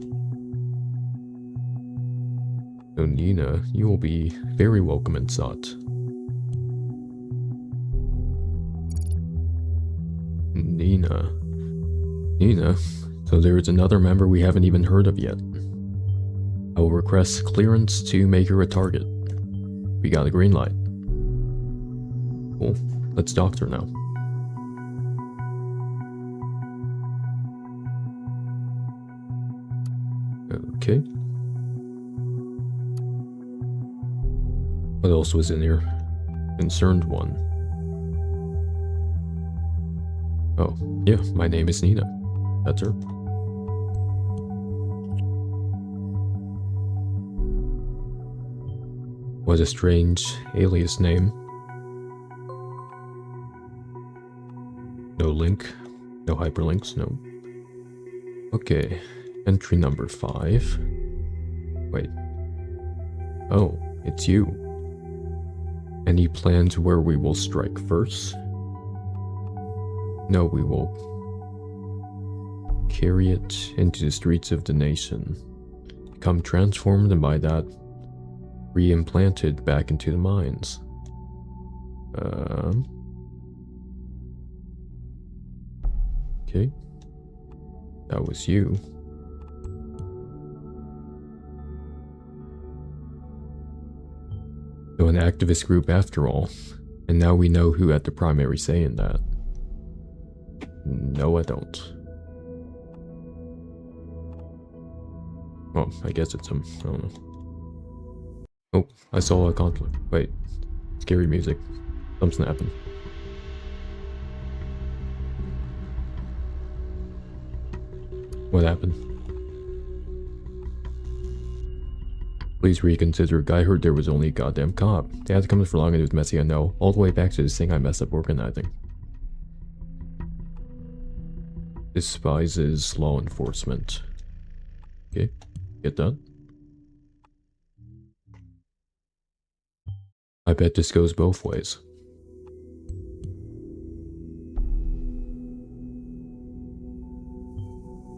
So Nina, you will be very welcome in SOT. Nina. So there is another member we haven't even heard of yet. I will request clearance to make her a target. We got a green light. Cool. Let's talk to her now. Okay. What else was in here? Concerned one. Oh, yeah, my name is Nina. That's her. What a strange alias name. No link. No hyperlinks, no. Okay. Entry number 5. Wait. Oh, it's you. Any plans where we will strike first? No, we will carry it into the streets of the nation. Become transformed and by that, re-implanted back into the mines. Okay. That was you. So an activist group after all. And now we know who had the primary say in that. No, I don't. Well, I guess it's him. I don't know. Oh, I saw a conflict. Wait. Scary music. Something happened. What happened? Please reconsider. Guy heard there was only a goddamn cop. They had to come for long and it was messy, I know. All the way back to this thing I messed up organizing. Despises law enforcement. Okay, get that. I bet this goes both ways.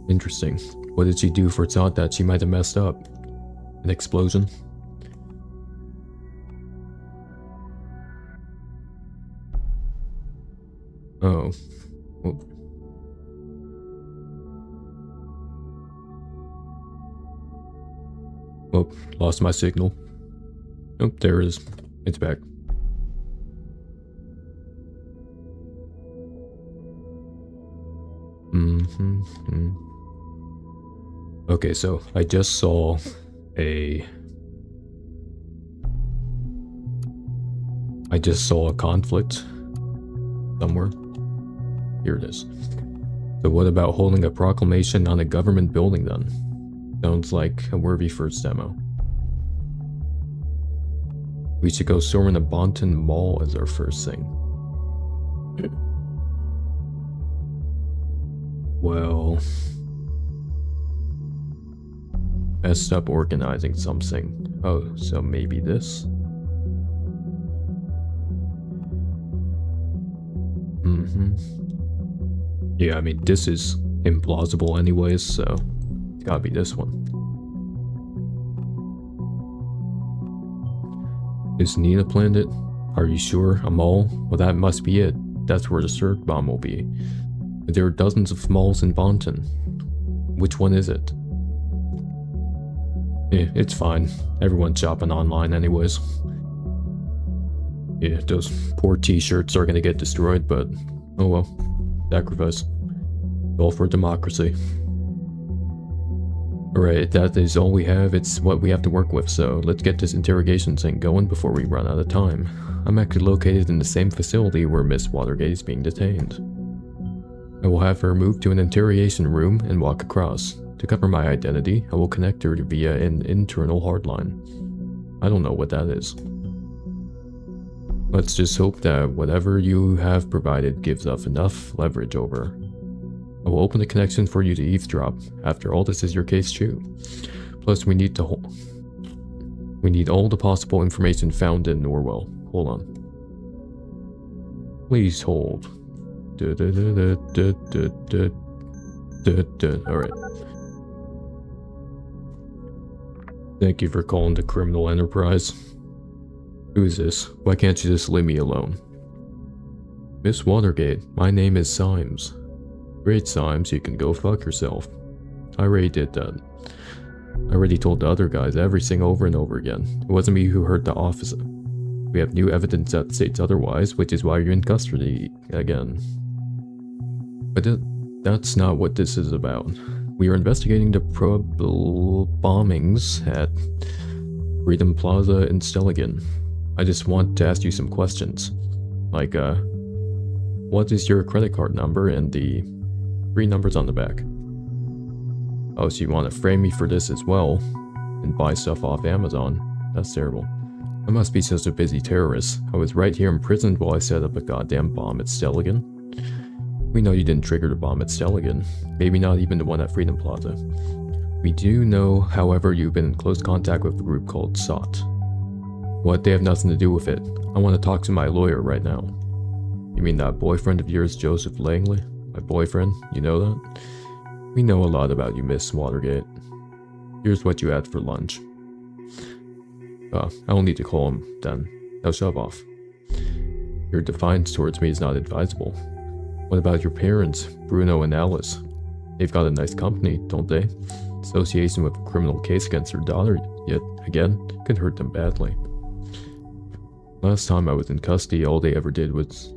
Interesting. What did she do for thought that she might have messed up? An explosion? Oh. Well. Oh, lost my signal. Oh, there it is. It's back. Okay, so I just saw a conflict somewhere. Here it is. So what about holding a proclamation on a government building then? Sounds like a worthy first demo. We should go storming the Bonton Mall as our first thing. Well, messed up organizing something. Oh, so maybe this? Yeah, I mean, this is implausible anyways, so it's gotta be this one. Is Nina planned it? Are you sure? A mall? Well, that must be it. That's where the search bomb will be. But there are dozens of malls in Bonton. Which one is it? Yeah, it's fine. Everyone's shopping online anyways. Yeah, those poor t-shirts are gonna get destroyed, but oh well. Sacrifice. All for democracy. Alright, that is all we have. It's what we have to work with, so let's get this interrogation thing going before we run out of time. I'm actually located in the same facility where Miss Watergate is being detained. I will have her move to an interrogation room and walk across. To cover my identity, I will connect her via an internal hardline. I don't know what that is. Let's just hope that whatever you have provided gives us enough leverage over. I will open the connection for you to eavesdrop. After all, this is your case too. Plus, we need all the possible information found in Orwell. Hold on. Please hold. Alright. Thank you for calling the criminal enterprise. Who is this? Why can't you just leave me alone? Miss Watergate, my name is Symes. Great, Symes, you can go fuck yourself. I already did that. I already told the other guys everything over and over again. It wasn't me who hurt the officer. We have new evidence that states otherwise, which is why you're in custody again. But that's not what this is about. We are investigating the probable bombings at Freedom Plaza in Stelligan. I just want to ask you some questions. Like, what is your credit card number and the 3 numbers on the back? Oh, so you want to frame me for this as well and buy stuff off Amazon? That's terrible. I must be such a busy terrorist. I was right here imprisoned while I set up a goddamn bomb at Stelligan. We know you didn't trigger the bomb at Stelligan. Maybe not even the one at Freedom Plaza. We do know, however, you've been in close contact with a group called SOT. What? They have nothing to do with it. I want to talk to my lawyer right now. You mean that boyfriend of yours, Joseph Langley? My boyfriend? You know that? We know a lot about you, Miss Watergate. Here's what you had for lunch. I don't need to call him, then. Now shove off. Your defiance towards me is not advisable. What about your parents, Bruno and Alice? They've got a nice company, don't they? Association with a criminal case against their daughter, yet, again, could hurt them badly. Last time I was in custody, all they ever did was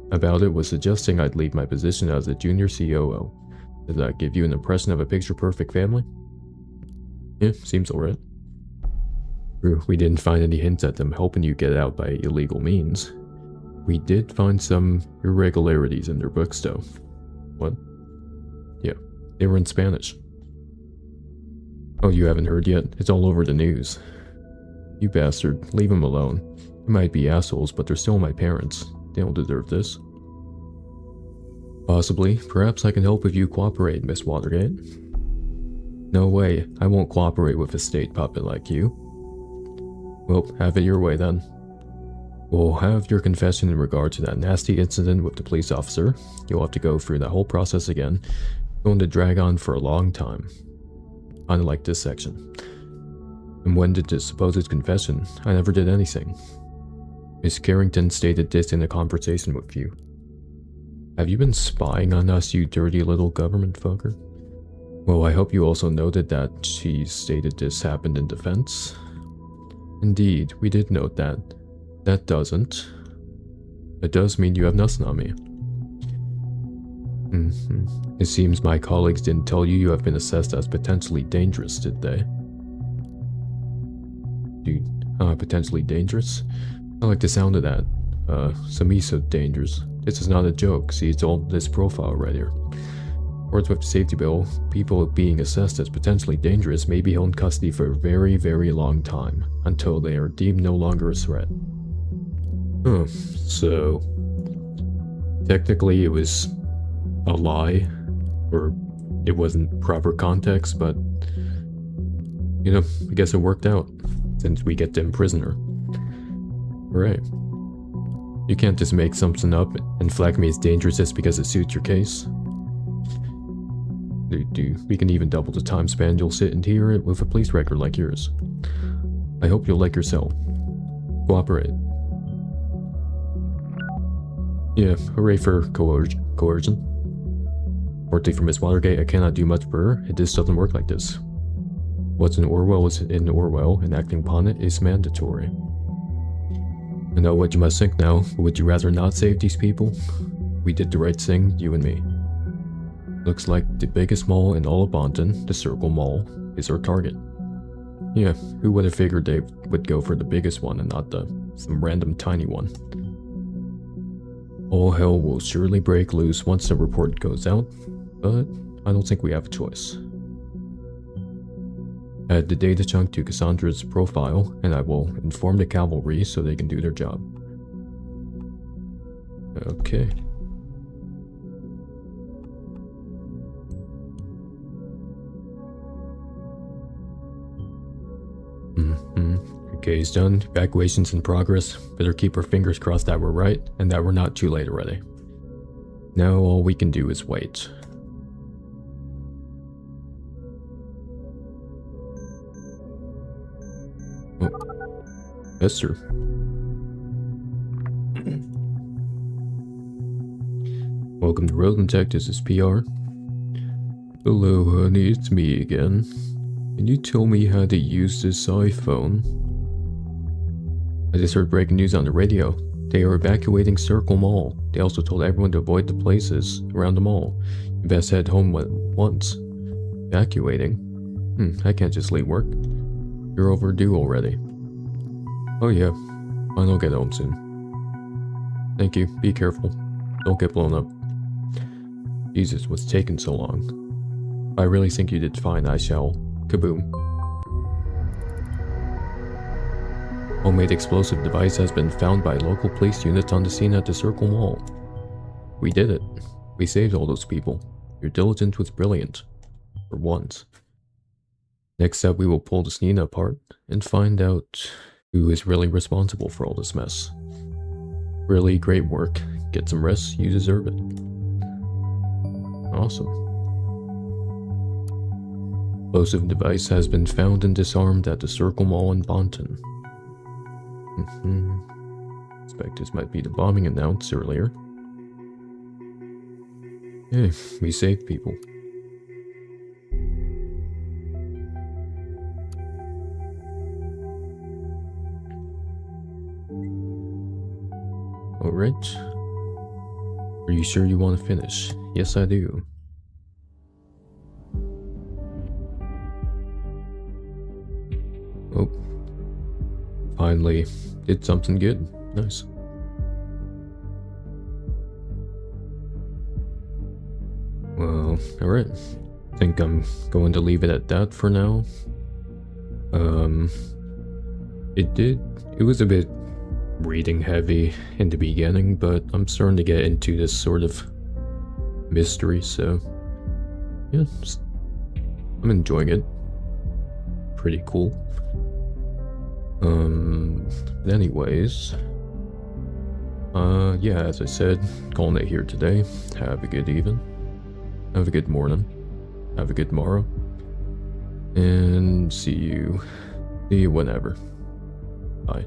suggesting I'd leave my position as a junior COO. Does that give you an impression of a picture-perfect family? Yeah, seems alright. We didn't find any hints at them helping you get out by illegal means. We did find some irregularities in their books, though. What? Yeah, they were in Spanish. Oh, you haven't heard yet? It's all over the news. You bastard, leave them alone. They might be assholes, but they're still my parents. They don't deserve this. Possibly. Perhaps I can help if you cooperate, Miss Watergate. No way. I won't cooperate with a state puppet like you. Well, have it your way then. We'll have your confession in regard to that nasty incident with the police officer. You'll have to go through that whole process again. Going to drag on for a long time. Kinda like this section. And when did this supposed confession? I never did anything. Miss Carrington stated this in a conversation with you. Have you been spying on us, you dirty little government fucker? Well, I hope you also noted that she stated this happened in defense. Indeed, we did note that. That doesn't. It does mean you have nothing on me. It seems my colleagues didn't tell you have been assessed as potentially dangerous, did they? Dude, potentially dangerous? I like the sound of that. So dangerous. This is not a joke, see, it's all this profile right here. Words with the safety bill, people being assessed as potentially dangerous may be held in custody for a very, very long time, until they are deemed no longer a threat. So technically it was a lie, or it wasn't proper context, but you know, I guess it worked out, since we get to imprison her. Right. You can't just make something up and flag me as dangerous just because it suits your case. We can even double the time span you'll sit and hear it with a police record like yours. I hope you'll like yourself. Cooperate. Yeah, hooray for coercion. Fortunately for Miss Watergate, I cannot do much for her. It just doesn't work like this. What's in Orwell is in Orwell, and acting upon it is mandatory. I know what you must think now, but would you rather not save these people? We did the right thing, you and me. Looks like the biggest mall in all of Bonton, the Circle Mall, is our target. Yeah, who would have figured they would go for the biggest one and not some random tiny one. All hell will surely break loose once the report goes out, but I don't think we have a choice. Add the data chunk to Cassandra's profile, and I will inform the cavalry so they can do their job. Okay. Okay, he's done. Evacuation's in progress. Better keep our fingers crossed that we're right, and that we're not too late already. Now all we can do is wait. Oh. Yes, sir. Welcome to Road Tech, this is PR. Hello, honey, it's me again. Can you tell me how to use this iPhone? I just heard breaking news on the radio. They are evacuating Circle Mall. They also told everyone to avoid the places around the mall. You best head home once. Evacuating? I can't just leave work. You're overdue already. Oh yeah, fine, I'll get home soon. Thank you, be careful. Don't get blown up. Jesus, what's taking so long? I really think you did fine, I shall. Kaboom. Homemade explosive device has been found by local police units on the scene at the Circle Mall. We did it. We saved all those people. Your diligence was brilliant. For once. Next up, we will pull the Snina apart and find out who is really responsible for all this mess. Really great work. Get some rest, you deserve it. Awesome. Explosive device has been found and disarmed at the Circle Mall in Bonton. Expect this might be the bombing announced earlier. Yeah, we saved people. Alright. Are you sure you want to finish? Yes, I do. Oh. Finally did something good. Nice. Well, alright. I think I'm going to leave it at that for now. It was a bit reading heavy in the beginning, but I'm starting to get into this sort of mystery, so yeah, I'm enjoying it. Pretty cool. Anyways, yeah, as I said, calling it here today. Have a good evening. Have a good morning. Have a good morrow. And see you whenever. Bye.